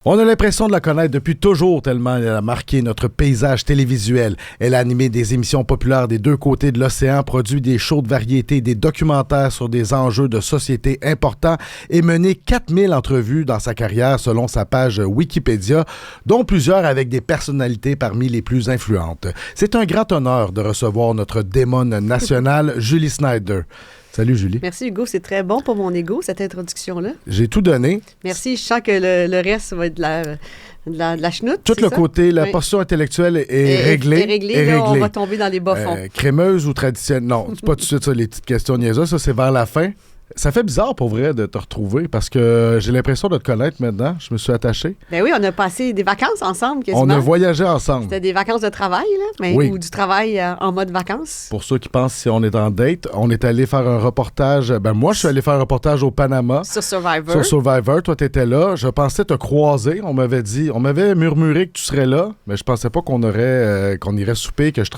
On a l'impression de la connaître depuis toujours tellement elle a marqué notre paysage télévisuel. Elle a animé des émissions populaires des deux côtés de l'océan, produit des shows de variété, des documentaires sur des enjeux de société importants et mené 4000 entrevues dans sa carrière selon sa page Wikipédia, dont plusieurs avec des personnalités parmi les plus influentes. C'est un grand honneur de recevoir notre démone nationale, Julie Snyder. Salut Julie. Merci Hugo, c'est très bon pour mon ego, cette introduction-là. J'ai tout donné. Merci, je sens que le reste va être de la chenoute. Tout le ça? côté, la Oui. portion intellectuelle est réglée. Là, on va tomber dans les bas-fonds. Crémeuse ou traditionnelle? Non, c'est pas tout de suite ça, les petites questions niaiseuses. Ça, c'est vers la fin. Ça fait bizarre, pour vrai, de te retrouver parce que j'ai l'impression de te connaître maintenant. Je me suis attaché. Ben oui, on a passé des vacances ensemble quasiment. On a voyagé ensemble. C'était des vacances de travail, là, mais, Oui. ou du travail en mode vacances. Pour ceux qui pensent si on est en date, on est allé faire un reportage. Ben moi, je suis allé faire un reportage au Panama. Sur Survivor. Sur Survivor, toi, t'étais là. Je pensais te croiser. On m'avait murmuré que tu serais là, mais je pensais pas qu'on irait souper, que je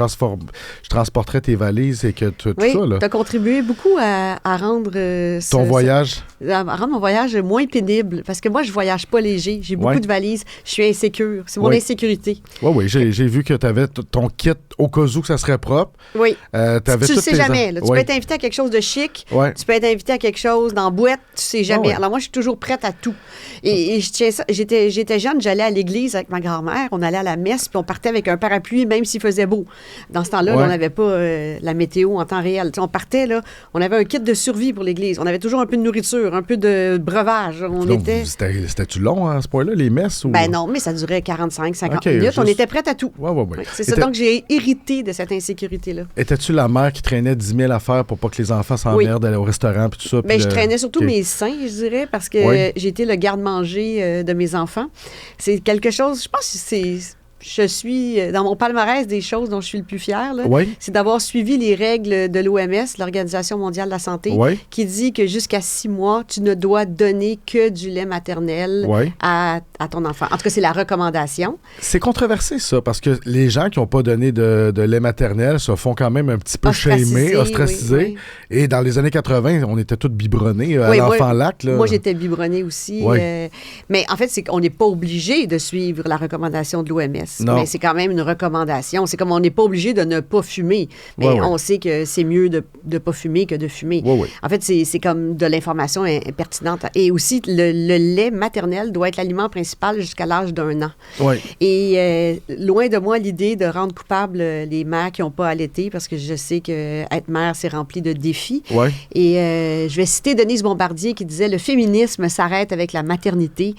transporterais tes valises et que tout oui, ça. Oui, tu as contribué beaucoup à rendre... ton voyage. À rendre mon voyage moins pénible. Parce que moi, je voyage pas léger. J'ai beaucoup de valises. Je suis insécure. C'est mon insécurité. Oui, j'ai vu que tu avais ton kit au cas où que ça serait propre. Oui. Tu le sais jamais. Là. Tu peux Oui. être invité à quelque chose de chic. Oui. Tu peux être invité à quelque chose dans boîte. Tu sais jamais. Oui. Alors moi, je suis toujours prête à tout. Et je tiens ça. J'étais jeune, j'allais à l'église avec ma grand-mère. On allait à la messe, puis on partait avec un parapluie, même s'il faisait beau. Dans ce temps-là, là, on n'avait pas la météo en temps réel. Tu sais, on partait, là, on avait un kit de survie pour l'église. On avait toujours un peu de nourriture, un peu de breuvage. Donc, c'était-tu long à ce point-là, les messes? Ou... Ben non, mais ça durait 45-50 minutes. On était prête à tout. Oui. C'est ça, donc j'ai hérité de cette insécurité-là. Étais-tu la mère qui traînait 10 000 affaires pour pas que les enfants s'emmerdent d'aller au restaurant puis tout ça? Ben, je traînais surtout mes seins, je dirais, parce que j'ai été le garde-manger de mes enfants. C'est quelque chose, je pense que je suis dans mon palmarès des choses dont je suis le plus fière, là, c'est d'avoir suivi les règles de l'OMS, l'Organisation mondiale de la santé, qui dit que jusqu'à 6 mois, tu ne dois donner que du lait maternel à ton enfant. En tout cas, c'est la recommandation. C'est controversé, ça, parce que les gens qui n'ont pas donné de lait maternel se font quand même un petit peu shamer, ostracisés. Et dans les années 80, on était tous biberonnés à l'enfant-lac. Moi, j'étais biberonnée aussi. Mais en fait, c'est qu'on n'est pas obligé de suivre la recommandation de l'OMS. Non. Mais c'est quand même une recommandation. C'est comme on n'est pas obligé de ne pas fumer. Mais on sait que c'est mieux de ne pas fumer que de fumer. En fait, c'est comme de l'information pertinente. Et aussi, le lait maternel doit être l'aliment principal jusqu'à l'âge d'1 an. Et loin de moi l'idée de rendre coupables les mères qui n'ont pas allaité, parce que je sais qu'être mère, c'est rempli de défis. Et je vais citer Denise Bombardier qui disait « Le féminisme s'arrête avec la maternité ».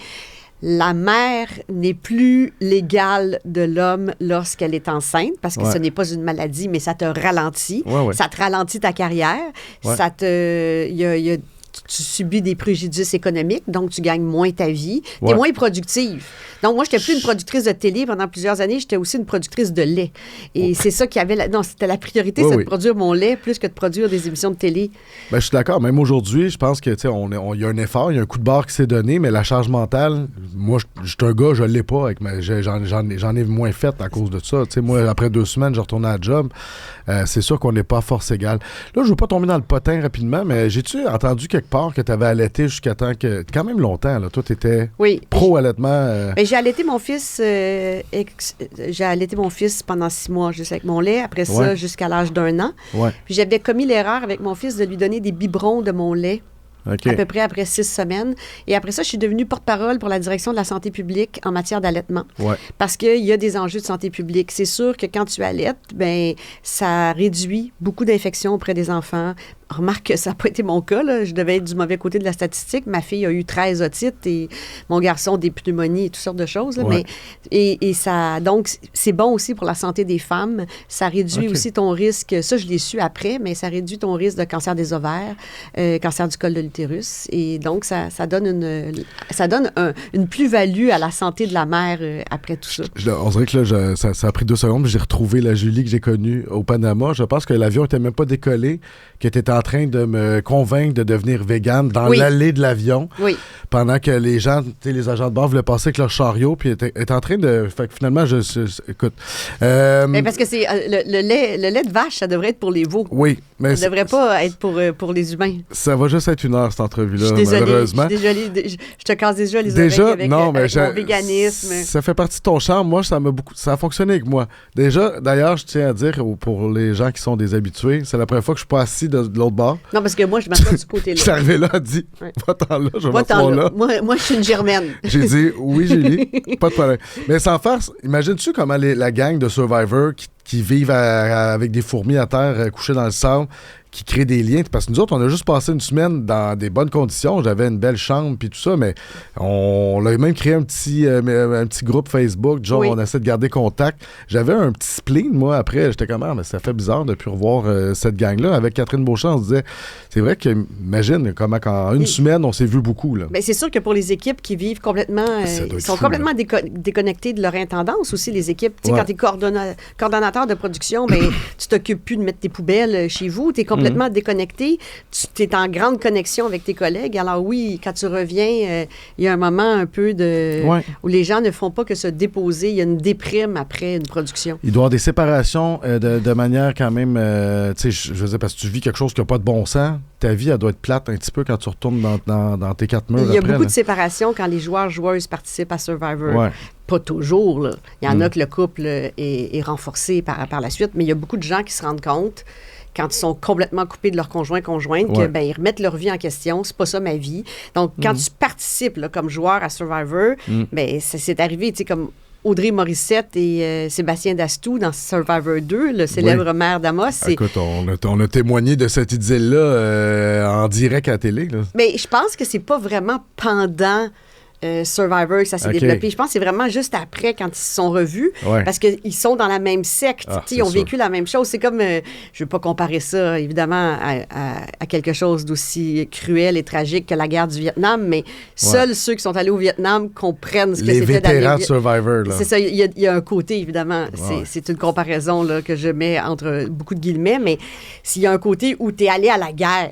La mère n'est plus l'égale de l'homme lorsqu'elle est enceinte, parce que ce n'est pas une maladie, mais ça te ralentit. Ça te ralentit ta carrière. Ça te... tu subis des préjudices économiques, donc tu gagnes moins ta vie. Tu es moins productive. Donc, moi, je n'étais plus une productrice de télé pendant plusieurs années. J'étais aussi une productrice de lait. Et c'est ça qui avait... Non, c'était la priorité, c'est de produire mon lait plus que de produire des émissions de télé. Ben, je suis d'accord. Même aujourd'hui, je pense que, tu sais, il y a un effort, il y a un coup de barre qui s'est donné, mais la charge mentale, moi, je suis un gars, je ne l'ai pas. J'en ai moins fait à cause de ça. Tu sais, moi, après 2 semaines, je retournais à la job. C'est sûr qu'on n'est pas à force égale. Là, je ne veux pas tomber dans le potin rapidement, mais j'ai-tu entendu quelque part que tu avais allaité jusqu'à temps que... Quand même longtemps, là. Toi, tu étais pro-allaitement. J'ai allaité mon fils pendant 6 mois juste avec mon lait. Après ça, jusqu'à l'âge d'1 an. Puis j'avais commis l'erreur avec mon fils de lui donner des biberons de mon lait. À peu près après 6 semaines. Et après ça, je suis devenue porte-parole pour la direction de la santé publique en matière d'allaitement. Parce qu'il y a des enjeux de santé publique. C'est sûr que quand tu allaites, ben, ça réduit beaucoup d'infections auprès des enfants. Remarque que ça n'a pas été mon cas. Là. Je devais être du mauvais côté de la statistique. Ma fille a eu 13 otites et mon garçon des pneumonies et toutes sortes de choses. Là. Mais, et ça, donc, c'est bon aussi pour la santé des femmes. Ça réduit aussi ton risque. Ça, je l'ai su après, mais ça réduit ton risque de cancer des ovaires, cancer du col de l'utérus. Et donc, ça donne une plus-value à la santé de la mère après tout ça. On dirait que là, ça a pris 2 secondes. J'ai retrouvé la Julie que j'ai connue au Panama. Je pense que l'avion n'était même pas décollé, qu'elle était en train de me convaincre de devenir végane dans l'allée de l'avion. Oui. Pendant que les gens, les agents de bord voulaient passer avec leur chariot, puis étaient en train de... Fait que finalement, écoute... parce que c'est le lait de vache, ça devrait être pour les veaux. Oui, mais... Ça devrait pas être pour les humains. Ça va juste être 1 heure, cette entrevue-là, malheureusement. Je suis désolée, je te casse déjà les oreilles avec mon véganisme. Ça fait partie de ton charme. Moi, ça a fonctionné avec moi. Déjà, d'ailleurs, je tiens à dire, pour les gens qui sont des habitués, c'est la première fois que je suis pas assis de l'autre bord. Non, parce que moi, je m'assois du côté-là. Je suis arrivé là, dit, va-t'en là, je vais m'asseoir là. Moi, je suis une germaine. J'ai dit, oui, Julie, pas de problème. Mais sans farce, imagines-tu comment la gang de Survivor qui vivent avec des fourmis à terre couchées dans le sable, qui créent des liens. Parce que nous autres, on a juste passé une semaine dans des bonnes conditions. J'avais une belle chambre puis tout ça, mais on a même créé un petit groupe Facebook. Genre, on essaie de garder contact. J'avais un petit spleen, moi, après. J'étais comme, mais ça fait bizarre de ne plus revoir cette gang-là. Avec Catherine Beauchamp, on se disait, c'est vrai que, imagine comment qu'en une semaine, on s'est vu beaucoup. Là. Bien, c'est sûr que pour les équipes qui vivent complètement, ils sont complètement déconnectés de leur intendance aussi, les équipes. Tu sais, quand tu es coordonnateur de production, ben, tu t'occupes plus de mettre tes poubelles chez vous. Tu es complètement déconnecté. Tu es en grande connexion avec tes collègues. Alors oui, quand tu reviens, il y a un moment un peu où les gens ne font pas que se déposer. Il y a une déprime après une production. Il doit y avoir des séparations de manière quand même... tu sais, je veux dire, parce que tu vis quelque chose qui n'a pas de bon sens. Ta vie, elle doit être plate un petit peu quand tu retournes dans tes 4 murs. Il y a beaucoup de séparations quand les joueurs-joueuses participent à Survivor. Ouais. Pas toujours, là. Il y en a que le couple est renforcé par la suite, mais il y a beaucoup de gens qui se rendent compte quand ils sont complètement coupés de leur conjointe, que, ils remettent leur vie en question. C'est pas ça ma vie. Donc, quand tu participes là, comme joueur à Survivor, c'est arrivé, tu sais, comme Audrey Morissette et Sébastien Dastou dans Survivor 2, le célèbre maire d'Amos. Écoute, on a témoigné de cette idylle-là en direct à la télé. Là. Mais je pense que c'est pas vraiment pendant Survivor que ça s'est développé. Je pense que c'est vraiment juste après, quand ils se sont revus, parce qu'ils sont dans la même secte. Ils ont vécu la même chose. C'est comme, je ne veux pas comparer ça, évidemment, à quelque chose d'aussi cruel et tragique que la guerre du Vietnam, mais seuls ceux qui sont allés au Vietnam comprennent ce que c'était d'aller... Les vétérans de Survivor. Là. C'est ça. Il y a un côté, évidemment, c'est une comparaison là, que je mets entre beaucoup de guillemets, mais s'il y a un côté où tu es allé à la guerre...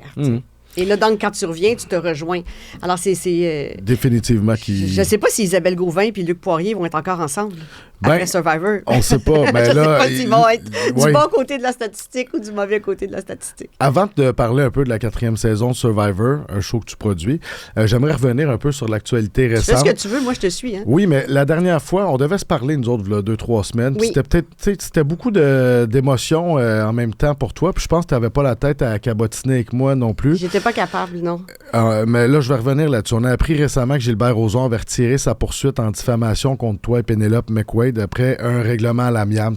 Et là, donc, quand tu reviens, tu te rejoins. Alors, c'est définitivement qui... Je ne sais pas si Isabelle Gauvin et Luc Poirier vont être encore ensemble après Survivor. On ne sait pas. Mais je là, sais pas s'ils vont être du bon côté de la statistique ou du mauvais côté de la statistique. Avant de parler un peu de la 4e saison de Survivor, un show que tu produis, j'aimerais revenir un peu sur l'actualité récente. Tu fais ce que tu veux, moi je te suis. Hein? Oui, mais la dernière fois, on devait se parler, nous autres, 2-3 semaines. Oui. C'était beaucoup d'émotions en même temps pour toi. Puis je pense que tu n'avais pas la tête à cabotiner avec moi non plus. J'étais pas capable, non. Mais là, je vais revenir là-dessus. On a appris récemment que Gilbert Rozon avait retiré sa poursuite en diffamation contre toi et Pénélope McQuaid après un règlement à l'amiable.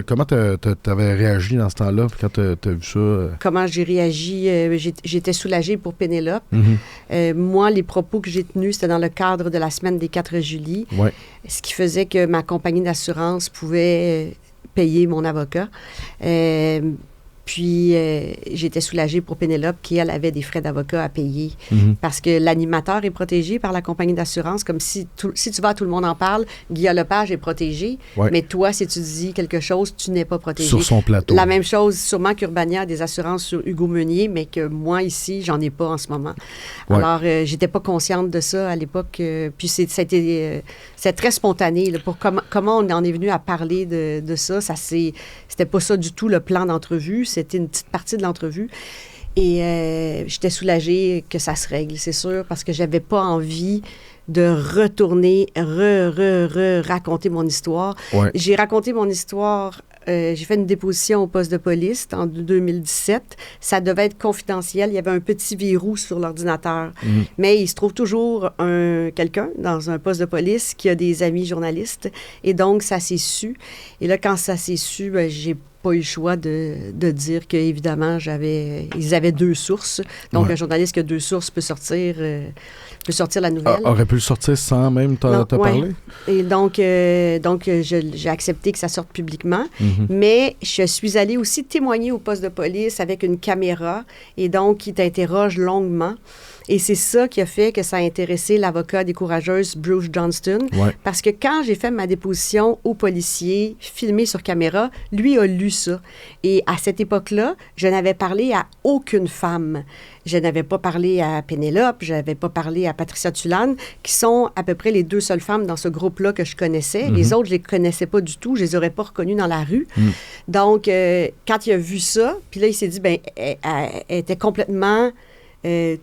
Comment tu avais réagi dans ce temps-là quand tu as vu ça? Comment j'ai réagi? J'étais soulagée pour Pénélope. Moi, les propos que j'ai tenus, c'était dans le cadre de la semaine des 4 juillet. Ce qui faisait que ma compagnie d'assurance pouvait payer mon avocat. Puis, j'étais soulagée pour Pénélope qui, elle, avait des frais d'avocat à payer. Parce que l'animateur est protégé par la compagnie d'assurance. Comme si tu vas à Tout le monde en parle, Guillaume Lepage est protégé. Mais toi, si tu dis quelque chose, tu n'es pas protégé. Sur son plateau. La même chose, sûrement qu'Urbania a des assurances sur Hugo Meunier, mais que moi, ici, j'en ai pas en ce moment. Alors, j'étais pas consciente de ça à l'époque. Puis, c'était très spontané. Là, pour comment on en est venu à parler de ça, c'était pas ça du tout le plan d'entrevue. C'était une petite partie de l'entrevue. Et j'étais soulagée que ça se règle, c'est sûr, parce que j'avais pas envie de retourner, raconter mon histoire. J'ai raconté mon histoire, j'ai fait une déposition au poste de police en 2017. Ça devait être confidentiel. Il y avait un petit verrou sur l'ordinateur. Mais il se trouve toujours quelqu'un dans un poste de police qui a des amis journalistes. Et donc, ça s'est su. Et là, quand ça s'est su, j'ai pas eu le choix de dire qu'évidemment, ils avaient 2 sources. Donc, un journaliste qui a 2 sources peut sortir la nouvelle. Aurait pu le sortir sans même t'en parler? Et donc j'ai accepté que ça sorte publiquement. Mais je suis allée aussi témoigner au poste de police avec une caméra et donc, qui t'interroge longuement. Et c'est ça qui a fait que ça a intéressé l'avocat des Courageuses, Bruce Johnston. Ouais. Parce que quand j'ai fait ma déposition au policier, filmé sur caméra, lui a lu ça. Et à cette époque-là, je n'avais parlé à aucune femme. Je n'avais pas parlé à Pénélope, je n'avais pas parlé à Patricia Tulane, qui sont à peu près les 2 seules femmes dans ce groupe-là que je connaissais. Les autres, je ne les connaissais pas du tout. Je ne les aurais pas reconnues dans la rue. Donc, quand il a vu ça, puis là, il s'est dit, elle était complètement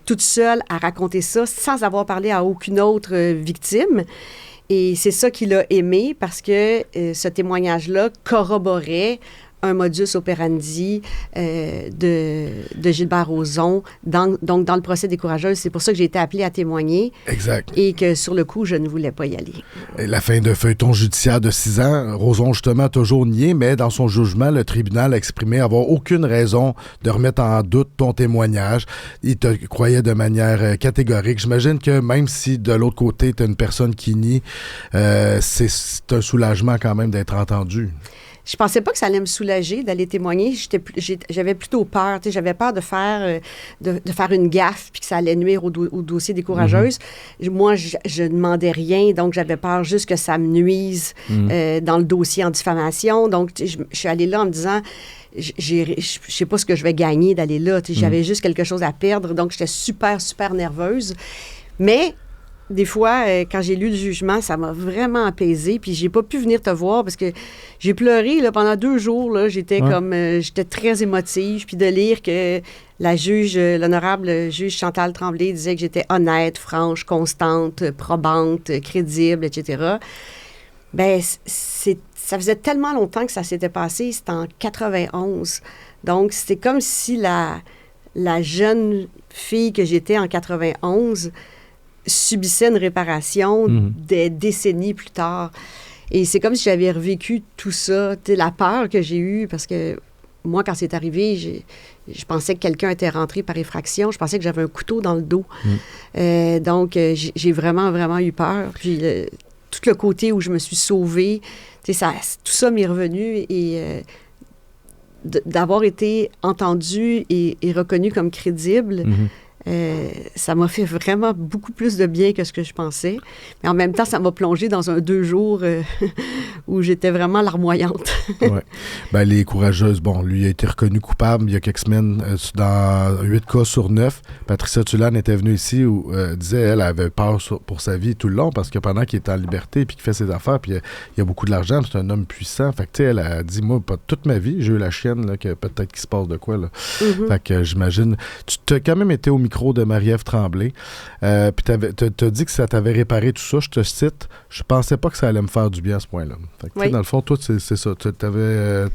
toute seule à raconter ça sans avoir parlé à aucune autre victime. Et c'est ça qu'il a aimé parce que ce témoignage-là corroborait un modus operandi de Gilbert Rozon donc dans le procès des Courageuses. C'est pour ça que j'ai été appelée à témoigner. Exact. Et que sur le coup, je ne voulais pas y aller. Et la fin de feuilleton judiciaire de 6 ans, Rozon justement a toujours nié, mais dans son jugement, le tribunal a exprimé avoir aucune raison de remettre en doute ton témoignage. Il te croyait de manière catégorique. J'imagine que même si de l'autre côté, tu as une personne qui nie, c'est un soulagement quand même d'être entendu. Je pensais pas que ça allait me soulager d'aller témoigner. J'avais plutôt peur. J'avais peur de faire une gaffe puis que ça allait nuire au dossier des Courageuses. Moi, je ne demandais rien, donc j'avais peur juste que ça me nuise dans le dossier en diffamation. Donc, je suis allée là en me disant... Je sais pas ce que je vais gagner d'aller là. J'avais juste quelque chose à perdre, donc j'étais super, super nerveuse. Mais... Des fois, quand j'ai lu le jugement, ça m'a vraiment apaisée. Puis j'ai pas pu venir te voir parce que j'ai pleuré là, pendant 2 jours. Là, j'étais j'étais très émotive. Puis de lire que la juge, l'honorable juge Chantal Tremblay disait que j'étais honnête, franche, constante, probante, crédible, etc. Bien, ça faisait tellement longtemps que ça s'était passé. C'était en 91. Donc, c'était comme si la jeune fille que j'étais en 91... subissait une réparation des décennies plus tard. Et c'est comme si j'avais revécu tout ça, la peur que j'ai eue, parce que moi, quand c'est arrivé, je pensais que quelqu'un était rentré par effraction. Je pensais que j'avais un couteau dans le dos. Donc, j'ai vraiment, vraiment eu peur. Puis, tout le côté où je me suis sauvée, tout ça m'est revenu et... d'avoir été entendue et reconnue comme crédible, ça m'a fait vraiment beaucoup plus de bien que ce que je pensais. Mais en même temps, ça m'a plongé dans un 2 jours où j'étais vraiment larmoyante. Ouais. Ben, les Courageuses, bon, lui a été reconnu coupable il y a quelques semaines dans 8 cas sur 9. Patricia Tulane était venue ici où disait elle avait peur pour sa vie tout le long parce que pendant qu'il est en liberté puis qu'il fait ses affaires, puis il y a beaucoup d'argent, c'est un homme puissant. Fait que, tu sais, elle a dit, moi, pas toute ma vie, j'ai eu la chienne, là, que peut-être qu'il se passe de quoi, là. Fait que j'imagine... Tu t'as quand même été au micro de Marie-Ève Tremblay. Puis t'as dit que ça t'avait réparé tout ça. Je te cite, je pensais pas que ça allait me faire du bien à ce point-là. Fait que, dans le fond, toi, c'est ça. T'avais...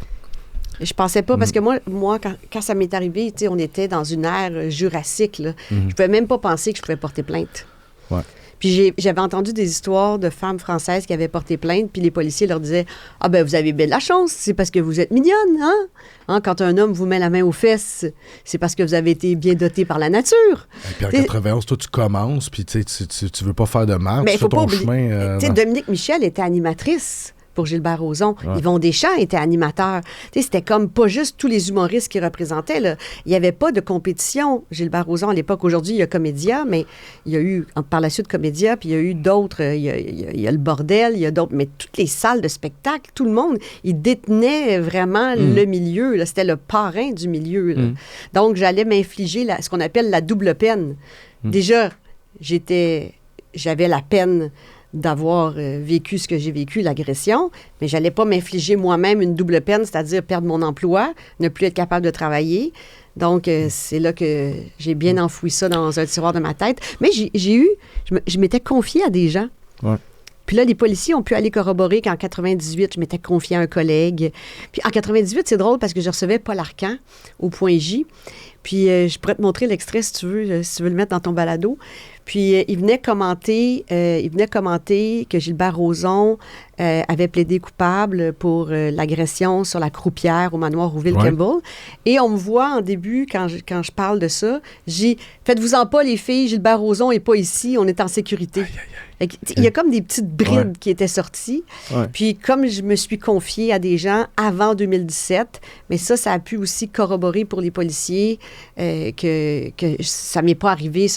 Je pensais pas, parce que moi quand ça m'est arrivé, on était dans une ère jurassique. Là. Je pouvais même pas penser que je pouvais porter plainte. Ouais. Puis j'avais entendu des histoires de femmes françaises qui avaient porté plainte, puis les policiers leur disaient « Ah ben vous avez bien de la chance, c'est parce que vous êtes mignonne, hein? Quand un homme vous met la main aux fesses, c'est parce que vous avez été bien doté par la nature. » Puis en 91, toi, tu commences, puis tu veux pas faire de mal, tu fais ton chemin... Dominique Michel était animatrice pour Gilbert Rozon. Ouais. Yvon Deschamps était animateur. C'était comme pas juste tous les humoristes qui représentaient. Là. Il n'y avait pas de compétition. Gilbert Rozon, à l'époque, aujourd'hui, il y a Comédia, mais il y a eu, par la suite, Comédia, puis il y a eu d'autres. Il y a le Bordel, il y a d'autres. Mais toutes les salles de spectacle, tout le monde, il détenait vraiment le milieu. Là. C'était le parrain du milieu. Là. Donc, j'allais m'infliger ce qu'on appelle la double peine. Déjà, j'avais la peine d'avoir vécu ce que j'ai vécu, l'agression, mais j'allais pas m'infliger moi-même une double peine, c'est-à-dire perdre mon emploi, ne plus être capable de travailler. Donc, c'est là que j'ai bien enfoui ça dans un tiroir de ma tête. Mais je m'étais confiée à des gens. Ouais. Puis là, les policiers ont pu aller corroborer qu'en 98, je m'étais confiée à un collègue. Puis en 98, c'est drôle parce que je recevais Paul Arcand au Point J. Puis je pourrais te montrer l'extrait si tu veux le mettre dans ton balado. Puis il venait commenter que Gilbert Rozon avait plaidé coupable pour l'agression sur la croupière au manoir Rouville-Campbell. Et on me voit en début, quand je parle de ça, j'ai « Faites-vous-en pas, les filles, Gilbert Rozon n'est pas ici, on est en sécurité. » Il y a comme des petites brides qui étaient sorties. Ouais. Puis comme je me suis confiée à des gens avant 2017, mais ça a pu aussi corroborer pour les policiers que ça ne m'est pas arrivé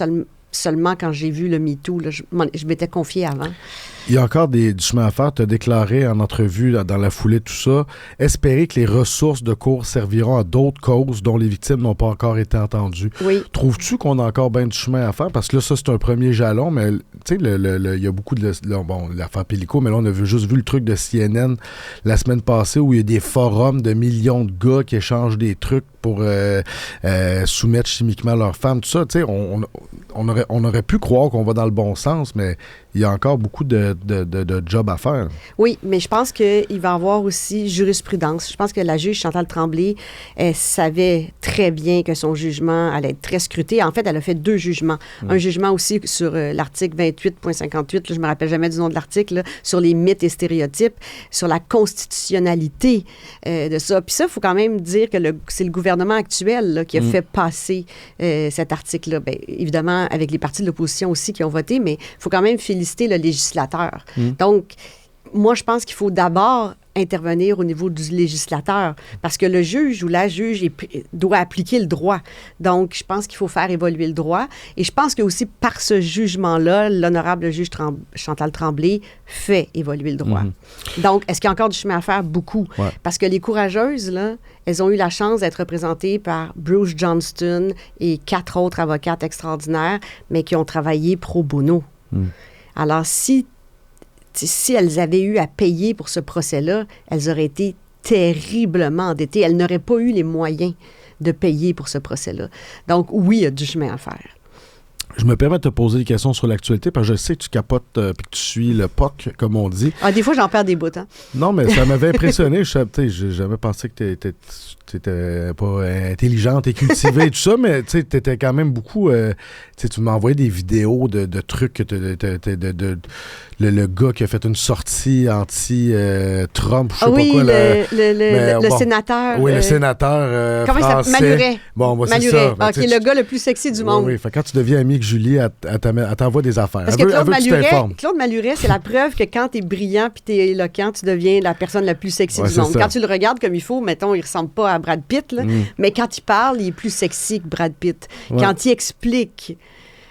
seulement quand j'ai vu le MeToo. Là, je m'étais confiée avant. Il y a encore du chemin à faire. Tu as déclaré en entrevue, dans la foulée, tout ça, espérer que les ressources de cours serviront à d'autres causes dont les victimes n'ont pas encore été entendues. Oui. Trouves-tu qu'on a encore bien du chemin à faire? Parce que là, ça, c'est un premier jalon, mais tu sais, il y a beaucoup de... l'affaire Pellico, mais là, on a juste vu le truc de CNN la semaine passée où il y a des forums de millions de gars qui échangent des trucs pour soumettre chimiquement leurs femmes, tout ça. Tu sais, on aurait pu croire qu'on va dans le bon sens, mais il y a encore beaucoup de job à faire. Oui, mais je pense qu'il va y avoir aussi jurisprudence. Je pense que la juge Chantal Tremblay, elle savait très bien que son jugement allait être très scruté. En fait, elle a fait 2 jugements. Un jugement aussi sur l'article 28.58, là, je ne me rappelle jamais du nom de l'article, là, sur les mythes et stéréotypes, sur la constitutionnalité de ça. Puis ça, il faut quand même dire que c'est le gouvernement actuel là, qui a fait passer cet article-là. Bien, évidemment, avec les partis de l'opposition aussi qui ont voté, mais il faut quand même féliciter le législateur. Donc, moi, je pense qu'il faut d'abord intervenir au niveau du législateur parce que le juge ou la juge doit appliquer le droit. Donc, je pense qu'il faut faire évoluer le droit. Et je pense que aussi par ce jugement-là, l'honorable juge Chantal Tremblay fait évoluer le droit. Donc, est-ce qu'il y a encore du chemin à faire? Beaucoup. Ouais. Parce que les courageuses, là, elles ont eu la chance d'être représentées par Bruce Johnston et 4 autres avocates extraordinaires, mais qui ont travaillé pro bono. Alors, si elles avaient eu à payer pour ce procès-là, elles auraient été terriblement endettées. Elles n'auraient pas eu les moyens de payer pour ce procès-là. Donc, oui, il y a du chemin à faire. Je me permets de te poser des questions sur l'actualité parce que je sais que tu capotes et que tu suis le POC, comme on dit. Ah, des fois, j'en perds des bouts, hein? Non, mais ça m'avait impressionné. J'ai jamais pensé que tu n'étais pas intelligente et cultivée et tout ça, mais tu étais quand même beaucoup... tu m'as envoyé des vidéos de trucs, le gars qui a fait une sortie anti-Trump, je sais pas quoi. Le sénateur. Oui, le sénateur comment français. Il s'appelle? Maluret. Bon, moi, c'est ça. Ah, qui est le gars le plus sexy du monde. Oui, fait, quand tu deviens ami avec Julie, elle t'envoie des affaires. Parce que Claude Maluret, c'est la preuve que quand tu es brillant puis tu es éloquent, tu deviens la personne la plus sexy du monde. Ça. Quand tu le regardes comme il faut, mettons, il ressemble pas à Brad Pitt, là, mais quand il parle, il est plus sexy que Brad Pitt. Ouais. Quand il explique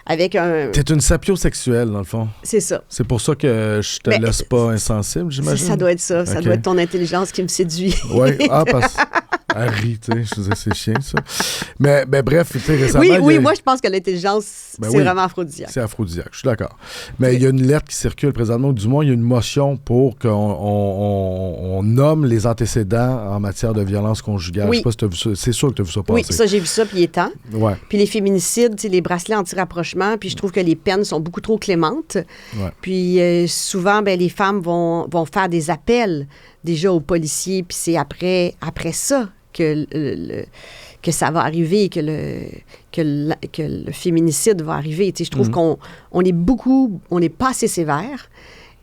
avec un... T'es une sapiosexuelle, dans le fond. C'est ça. C'est pour ça que je te laisse pas insensible, j'imagine? Ça doit être ça. Okay. Ça doit être ton intelligence qui me séduit. Oui, parce que... Elle rit, tu sais, je disais, c'est chiant, ça. Mais bref, tu sais, récemment... Oui, moi, je pense que l'intelligence, c'est vraiment aphrodisiaque. C'est aphrodisiaque, je suis d'accord. Mais il y a une lettre qui circule présentement, ou du moins, il y a une motion pour qu'on nomme les antécédents en matière de violence conjugale. Oui. Je sais pas si tu as vu ça. C'est sûr que tu as vu ça passer. Oui, ça, j'ai vu ça, puis il est temps. Ouais. Puis les féminicides, les bracelets anti-rapprochement, puis je trouve que les peines sont beaucoup trop clémentes. Ouais. Puis souvent, les femmes vont faire des appels déjà aux policiers, puis c'est après ça que ça va arriver, que le féminicide va arriver. Tu sais, je trouve qu'on n'est pas assez sévère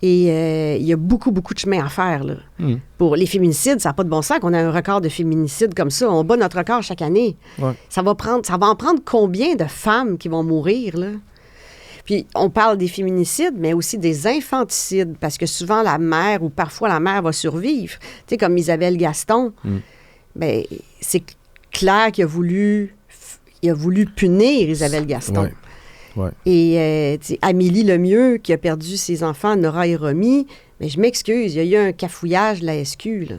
et il y a beaucoup, beaucoup de chemin à faire. Là. Pour les féminicides, ça n'a pas de bon sens qu'on ait un record de féminicides comme ça. On bat notre record chaque année. Ouais. Ça va en prendre combien de femmes qui vont mourir, là? Puis, on parle des féminicides, mais aussi des infanticides, parce que souvent, la mère ou parfois la mère va survivre. Tu sais, comme Isabelle Gaston, bien, c'est clair qu'il a voulu punir Isabelle Gaston. Ouais. Et Amélie Lemieux, qui a perdu ses enfants, Nora et Romy, mais je m'excuse, il y a eu un cafouillage de la SQ, là.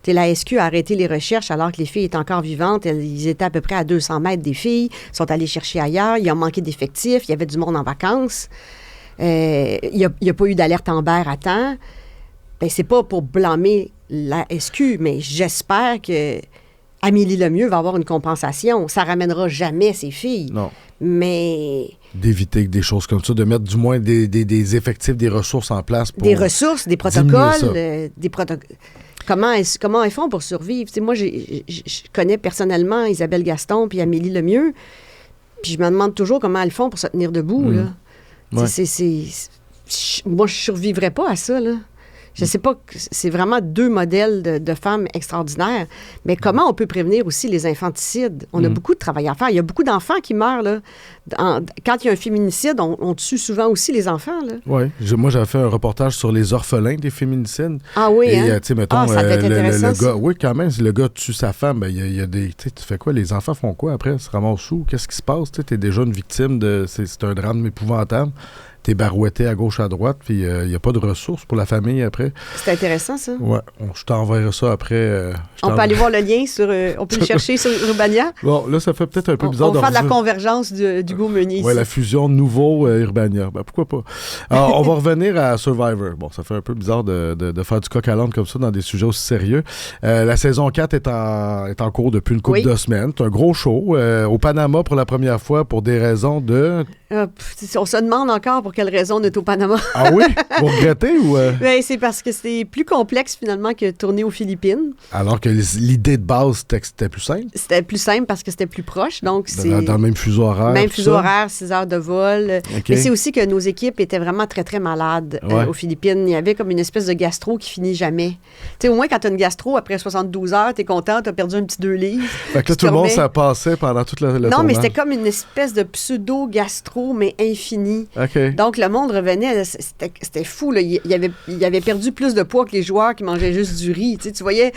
La SQ a arrêté les recherches alors que les filles étaient encore vivantes. Ils étaient à peu près à 200 mètres des filles. Ils sont allés chercher ailleurs. Il y a manqué d'effectifs. Il y avait du monde en vacances. Il n'y a pas eu d'alerte Amber à temps. Bien, c'est pas pour blâmer la SQ, mais j'espère que Amélie Lemieux va avoir une compensation. Ça ramènera jamais ses filles. Non. Mais... d'éviter des choses comme ça, de mettre du moins des effectifs, des ressources en place pour... Des ressources, des protocoles, Comment elles font pour survivre? T'sais, moi, je connais personnellement Isabelle Gaston puis Amélie Lemieux, puis je me demande toujours comment elles font pour se tenir debout. Là. Ouais. Moi, je ne survivrais pas à ça. Là. Je sais pas, c'est vraiment deux modèles de femmes extraordinaires. Mais comment on peut prévenir aussi les infanticides? On a beaucoup de travail à faire. Il y a beaucoup d'enfants qui meurent, là. Quand il y a un féminicide, on tue souvent aussi les enfants, là. Oui. Moi, j'avais fait un reportage sur les orphelins des féminicides. Ah oui, et, hein? Tu sais, mettons, ça doit être intéressant, le gars... Oui, quand même, si le gars tue sa femme, ben, il y a des... Tu sais, tu fais quoi? Les enfants font quoi après? Ils se ramassent où? Qu'est-ce qui se passe? Tu es déjà une victime de... C'est un drame épouvantable. T'es barouetté à gauche, à droite, puis il n'y a pas de ressources pour la famille après. C'est intéressant, ça. Ouais, je t'enverrai ça après. On peut aller voir le lien sur... on peut le chercher sur Urbania. Bon, là, ça fait peut-être un peu bizarre. On va faire de la convergence d'Hugo Meunier. Oui, la fusion nouveau Urbania. Ben, pourquoi pas? Alors, on va revenir à Survivor. Bon, ça fait un peu bizarre de faire du coq à l'âne comme ça dans des sujets aussi sérieux. La saison 4 est en cours depuis une couple de semaines. C'est un gros show. Au Panama pour la première fois pour des raisons de... on se demande encore pour quelle raison on est au Panama. Ah oui? Vous regrettez ou... Ben, c'est parce que c'est plus complexe finalement que tourner aux Philippines. Alors que l'idée de base, c'était plus simple? C'était plus simple parce que c'était plus proche. Donc dans le même fuseau horaire. Même fuseau horaire, 6 heures de vol. Okay. Mais c'est aussi que nos équipes étaient vraiment très, très malades aux Philippines. Il y avait comme une espèce de gastro qui finit jamais. Tu sais, au moins, quand tu as une gastro, après 72 heures, tu es content, tu as perdu un petit 2 livres. Fait que là, tout le monde, ça passait pendant toute la Non, mais c'était comme une espèce de pseudo-gastro, mais infini. Okay. Donc, le monde revenait. C'était fou. Là. Il avait perdu plus de poids que les joueurs qui mangeaient juste du riz. Tu voyais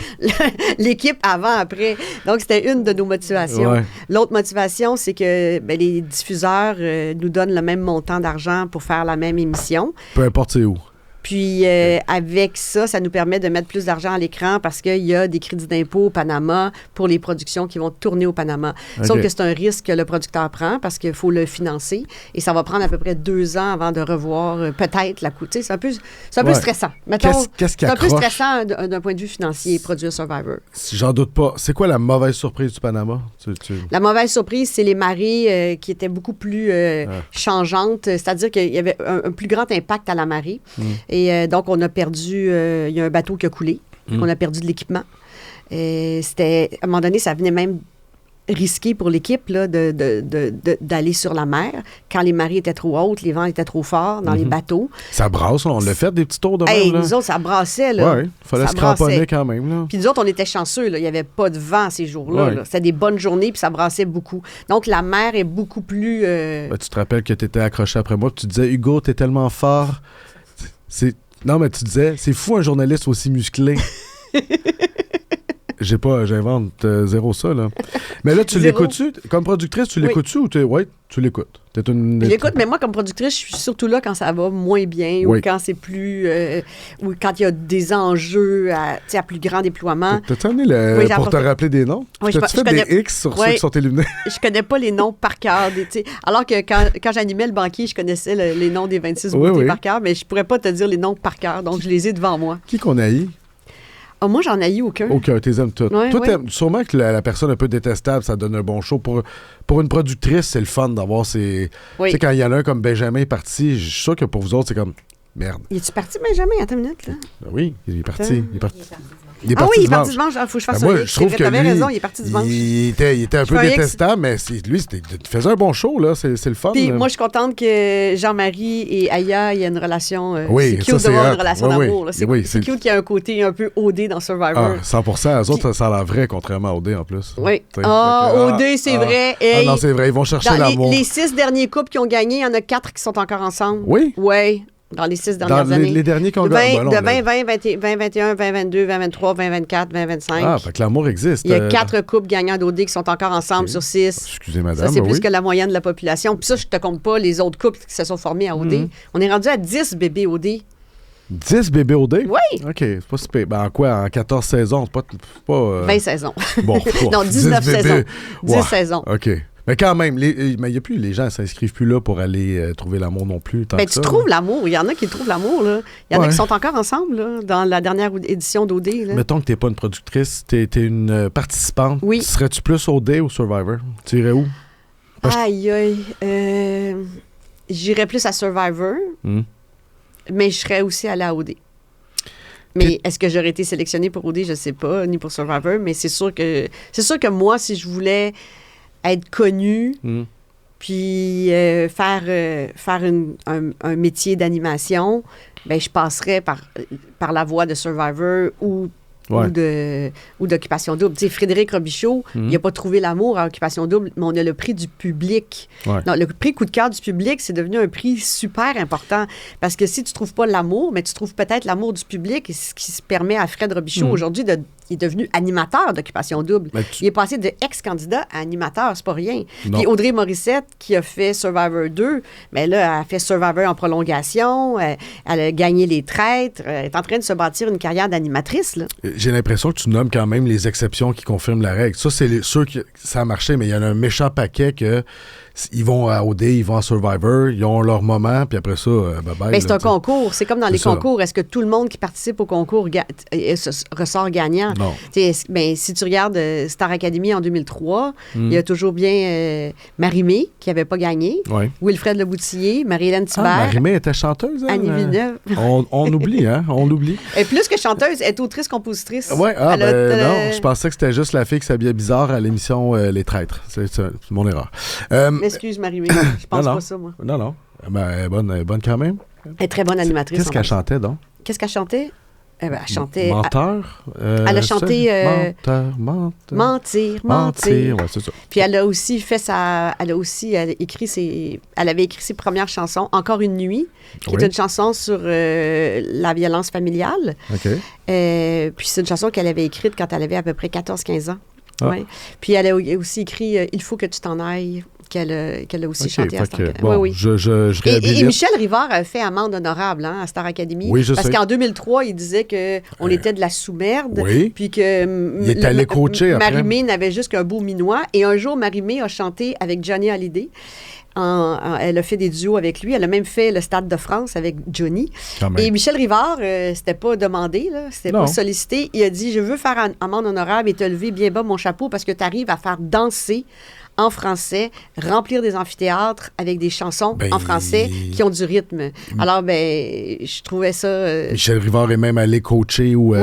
l'équipe avant, après. Donc, c'était une de nos motivations. Ouais. L'autre motivation, c'est que les diffuseurs nous donnent le même montant d'argent pour faire la même émission. Peu importe c'est où. Puis, avec ça, ça nous permet de mettre plus d'argent à l'écran parce qu'il y a des crédits d'impôt au Panama pour les productions qui vont tourner au Panama. Okay. Sauf que c'est un risque que le producteur prend parce qu'il faut le financer et ça va prendre à peu près 2 ans avant de revoir peut-être la coûte. C'est un peu stressant. Mettons, c'est un peu stressant d'un point de vue financier, produire Survivor. J'en doute pas. C'est quoi la mauvaise surprise du Panama? La mauvaise surprise, c'est les marées qui étaient beaucoup plus changeantes. C'est-à-dire qu'il y avait un plus grand impact à la marée. Et donc, on a perdu... il y a un bateau qui a coulé. On a perdu de l'équipement. C'était... À un moment donné, ça venait même risqué pour l'équipe là, d'aller sur la mer. Quand les marées étaient trop hautes, les vents étaient trop forts dans les bateaux. Ça brasse, on l'a fait des petits tours de même. Nous autres, ça brassait. Là. Oui, il fallait se cramponner quand même. Là. Puis nous autres, on était chanceux. Là. Il n'y avait pas de vent ces jours-là. Là. C'était des bonnes journées, puis ça brassait beaucoup. Donc, la mer est beaucoup plus... tu te rappelles que tu étais accroché après moi, puis tu disais, Hugo, t'es tellement fort... Non, mais tu disais, c'est fou un journaliste aussi musclé. J'invente zéro ça, là. Mais là, tu l'écoutes-tu? Comme productrice, tu l'écoutes-tu ou tu l'écoutes? Je l'écoute, mais moi, comme productrice, je suis surtout là quand ça va moins bien ou quand c'est plus... ou quand il y a des enjeux à plus grand déploiement. T'as-tu amené pour te rappeler des noms? T'as-tu fait des X sur ceux qui sont éliminés? Je connais pas les noms par cœur. Alors que quand j'animais le banquier, je connaissais les noms des 26 beautés par cœur, mais je pourrais pas te dire les noms par cœur, donc je les ai devant moi. Qui qu'on haït? Oh, moi, j'en haïs aucun. Aucun, t'es aimes toutes. Ouais, toi, sûrement que la personne un peu détestable, ça donne un bon show. Pour une productrice, c'est le fun d'avoir ces... Tu sais, quand il y en a un comme Benjamin est parti, je suis sûr que pour vous autres, c'est comme... Merde. Il est-tu parti, Benjamin? Attends une minute, là. Oui, il est parti. Il est parti il est parti dimanche. Il faut que je fasse ça. Moi, je trouve que t'avais raison, il est parti dimanche. Il était un peu détestable, mais lui, il faisait un bon show, là. C'est le fun. Puis moi, je suis contente que Jean-Marie et Aya, il y a une relation... c'est cute de voir une relation d'amour. C'est cute qu'il y a un côté un peu OD dans Survivor. Ah, 100%. Eux autres, ça a l'air vrai, contrairement à OD, en plus. Oui. OD, c'est vrai. Non, c'est vrai. Ils vont chercher l'amour. Les 6 derniers couples qui ont gagné, il y en a 4 qui sont encore ensemble. Oui? Oui. Dans les 6 dernières années. Les derniers qui ont gagné. De 2020, 2021, 2022, 2023, 2024, 2025. Ah, fait que l'amour existe. Il y a 4 couples gagnants d'OD qui sont encore ensemble sur 6. Excusez, madame. Ça, c'est plus que la moyenne de la population. Puis ça, je te compte pas les autres couples qui se sont formés à OD. On est rendu à 10 bébés OD. 10 bébés OD? Oui. OK, c'est pas super. Ben, en quoi? En 14 saisons? C'est pas 20 saisons. Bon. Non, 19 saisons. 10 saisons. OK. Mais quand même, il y a plus, les gens ne s'inscrivent plus là pour aller trouver l'amour non plus. Ben, tu trouves l'amour. Il y en a qui trouvent l'amour. Là. Il y en a qui sont encore ensemble là, dans la dernière édition d'OD. Là. Mettons que tu n'es pas une productrice, tu es une participante. Oui. Serais-tu plus OD ou Survivor? Tu irais où? Aïe. J'irais plus à Survivor, mais je serais aussi allée à OD. Mais est-ce que j'aurais été sélectionnée pour OD? Je ne sais pas, ni pour Survivor, mais c'est sûr que moi, si je voulais... être connue, puis faire un métier d'animation, ben je passerais par la voie de Survivor ou d'Occupation Double. Tu sais, Frédéric Robichaud, il n'a pas trouvé l'amour à Occupation Double, mais on a le prix du public. Ouais. Non, le prix coup de cœur du public, c'est devenu un prix super important. Parce que si tu ne trouves pas l'amour, mais tu trouves peut-être l'amour du public, ce qui se permet à Fred Robichaud aujourd'hui il est devenu animateur d'Occupation Double. Il est passé de ex-candidat à animateur, c'est pas rien. Non. Puis Audrey Morissette, qui a fait Survivor 2, mais là, elle a fait Survivor en prolongation, elle a gagné les traîtres, elle est en train de se bâtir une carrière d'animatrice, là. J'ai l'impression que tu nommes quand même les exceptions qui confirment la règle. Ça, c'est sûr que ça a marché, mais il y en a un méchant paquet que ils vont à OD, ils vont à Survivor, ils ont leur moment, puis après ça, bye-bye. Mais c'est un concours. C'est comme dans les concours. Est-ce que tout le monde qui participe au concours ressort gagnant? Non. Ben, si tu regardes Star Academy en 2003, il y a toujours bien Marie-Mé qui n'avait pas gagné, Wilfred Leboutillier, Marie-Hélène Thibert. Marie-Mé était chanteuse, Annie Villeneuve. On oublie, hein? On l'oublie. Et plus que chanteuse, elle est autrice-compositrice. Oui, non, je pensais que c'était juste la fille qui s'habillait bizarre à l'émission Les Traîtres. C'est mon erreur. M'excuse, Marie-Mé, je pense pas ça, moi. Non. Ben, elle est bonne quand même. Elle est très bonne animatrice. Qu'est-ce qu'elle chantait, donc? Qu'est-ce qu'elle chantait? Elle chantait... Menteur? Elle a chanté... Mentir. Ouais, c'est ça. Puis elle a aussi fait elle avait écrit ses premières chansons, Encore une nuit, qui est une chanson sur la violence familiale. OK. Puis c'est une chanson qu'elle avait écrite quand elle avait à peu près 14-15 ans. Ah. Ouais. Puis elle a aussi écrit Il faut que tu t'en ailles, qu'elle a aussi chanté à Star Academy. Bon, je réhabilite. Et Michel Rivard a fait amende honorable à Star Academy. Oui, je sais. Parce qu'en 2003, il disait qu'on était de la sous-merde. Oui. Puis que il est allé coacher après. Marie-Mé n'avait juste qu'un beau minois. Et un jour, Marie-Mé a chanté avec Johnny Hallyday. Elle a fait des duos avec lui. Elle a même fait le Stade de France avec Johnny. Et Michel Rivard, c'était pas demandé, là, c'était pas sollicité. Il a dit, je veux faire amende honorable et te lever bien bas mon chapeau parce que tu arrives à faire danser en français, remplir des amphithéâtres avec des chansons en français qui ont du rythme. Alors, je trouvais ça... Michel Rivard est même allé coacher ou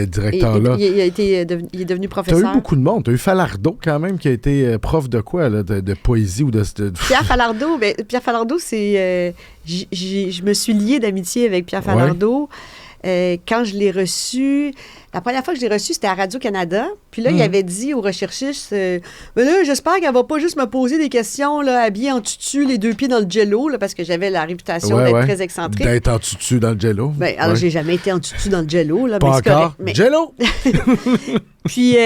directeur là. Il est devenu professeur. Tu as eu beaucoup de monde. Tu as eu Falardeau quand même qui a été prof de quoi, là, de poésie ou de... Pierre Falardeau, Pierre Falardeau, c'est... je me suis liée d'amitié avec Pierre Falardeau. Quand je l'ai reçu, la première fois que je l'ai reçu, c'était à Radio-Canada. Puis là, il avait dit aux recherchistes, mais là, j'espère qu'elle va pas juste me poser des questions, là, habillée en tutu, les deux pieds dans le jello, là, parce que j'avais la réputation d'être très excentrique. D'être en tutu dans le jello. Alors, j'ai jamais été en tutu dans le jello. Là, pas encore. Jello! Puis,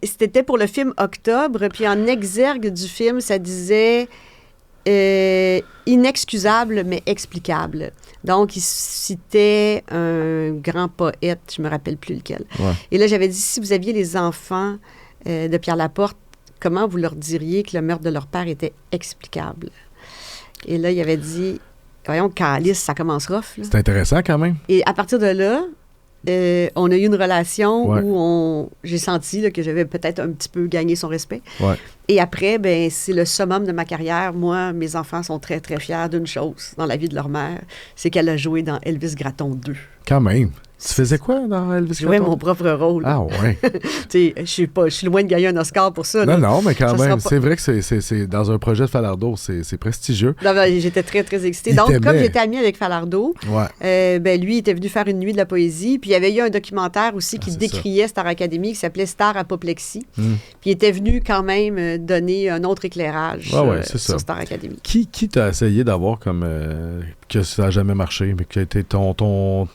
c'était pour le film Octobre. Puis, en exergue du film, ça disait... inexcusable, mais explicable. Donc, il citait un grand poète, je me rappelle plus lequel. Ouais. Et là, j'avais dit, si vous aviez les enfants de Pierre Laporte, comment vous leur diriez que le meurtre de leur père était explicable? Et là, il avait dit, voyons, calice, ça commence rough. C'est intéressant quand même. Et à partir de là, on a eu une relation où j'ai senti là, que j'avais peut-être un petit peu gagné son respect. Ouais. Et après, c'est le summum de ma carrière. Moi, mes enfants sont très, très fiers d'une chose dans la vie de leur mère, c'est qu'elle a joué dans Elvis Gratton 2. Quand même. Tu faisais quoi dans Elvis Gratton? Je jouais mon propre rôle. Ah ouais. Je suis loin de gagner un Oscar pour ça. Non, mais quand même, c'est vrai que c'est dans un projet de Falardeau, c'est prestigieux. Non, j'étais très, très excitée. Donc, comme j'étais amie avec Falardeau, lui, il était venu faire une nuit de la poésie. Puis, il y avait eu un documentaire aussi qui décriait Star Academy qui s'appelait Star Apoplexie. Puis, il était venu quand même donner un autre éclairage sur Star Academy. Qui t'a essayé d'avoir comme que ça n'a jamais marché, mais qui a été ton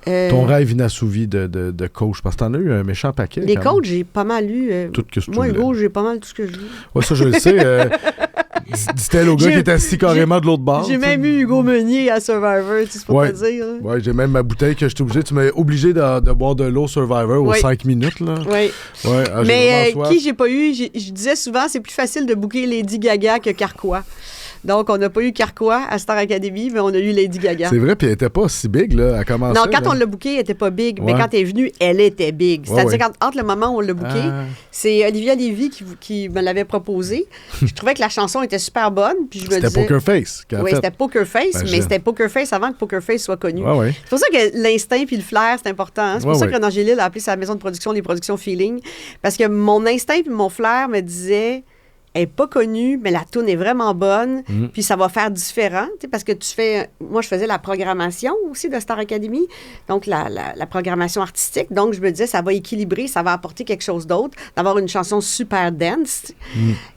rêve inassouvi de coach? Parce que t'en as eu un méchant paquet. Les coachs, j'ai pas mal lu. Tout ce que tu moi, Hugo, j'ai pas mal tout ce que je lis. Oui, ça, je le sais. Dit-elle au gars qui était assis carrément de l'autre bord. J'ai même eu Hugo Meunier à Survivor, tu sais pas te dire. Oui, j'ai même ma bouteille que j'étais obligé. Tu m'as obligé de boire de l'eau Survivor aux 5 minutes. Là. Oui. Mais qui j'ai pas eu, je disais souvent, c'est plus facile de booker Lady Gaga que Carquois. Donc, on n'a pas eu Carquois à Star Academy, mais on a eu Lady Gaga. C'est vrai, puis elle n'était pas si big, là, à commencer. Non, quand on l'a bookée, elle n'était pas big, mais quand elle est venue, elle était big. C'est-à-dire qu'entre le moment où on l'a bookée, c'est Olivia Lévy qui me l'avait proposé. Je trouvais que la chanson était super bonne, puis je me disais... C'était Poker Face. Oui, c'était Poker Face, mais c'était Poker Face avant que Poker Face soit connu. C'est pour ça que l'instinct puis le flair, c'est important. Hein? C'est pour ça que Renan Gélil a appelé sa maison de production les productions Feeling, parce que mon instinct puis mon flair me disaient... elle n'est pas connue, mais la toune est vraiment bonne, puis ça va faire différent, parce que moi, je faisais la programmation aussi de Star Academy, donc la programmation artistique, donc je me disais, ça va équilibrer, ça va apporter quelque chose d'autre, d'avoir une chanson super dense,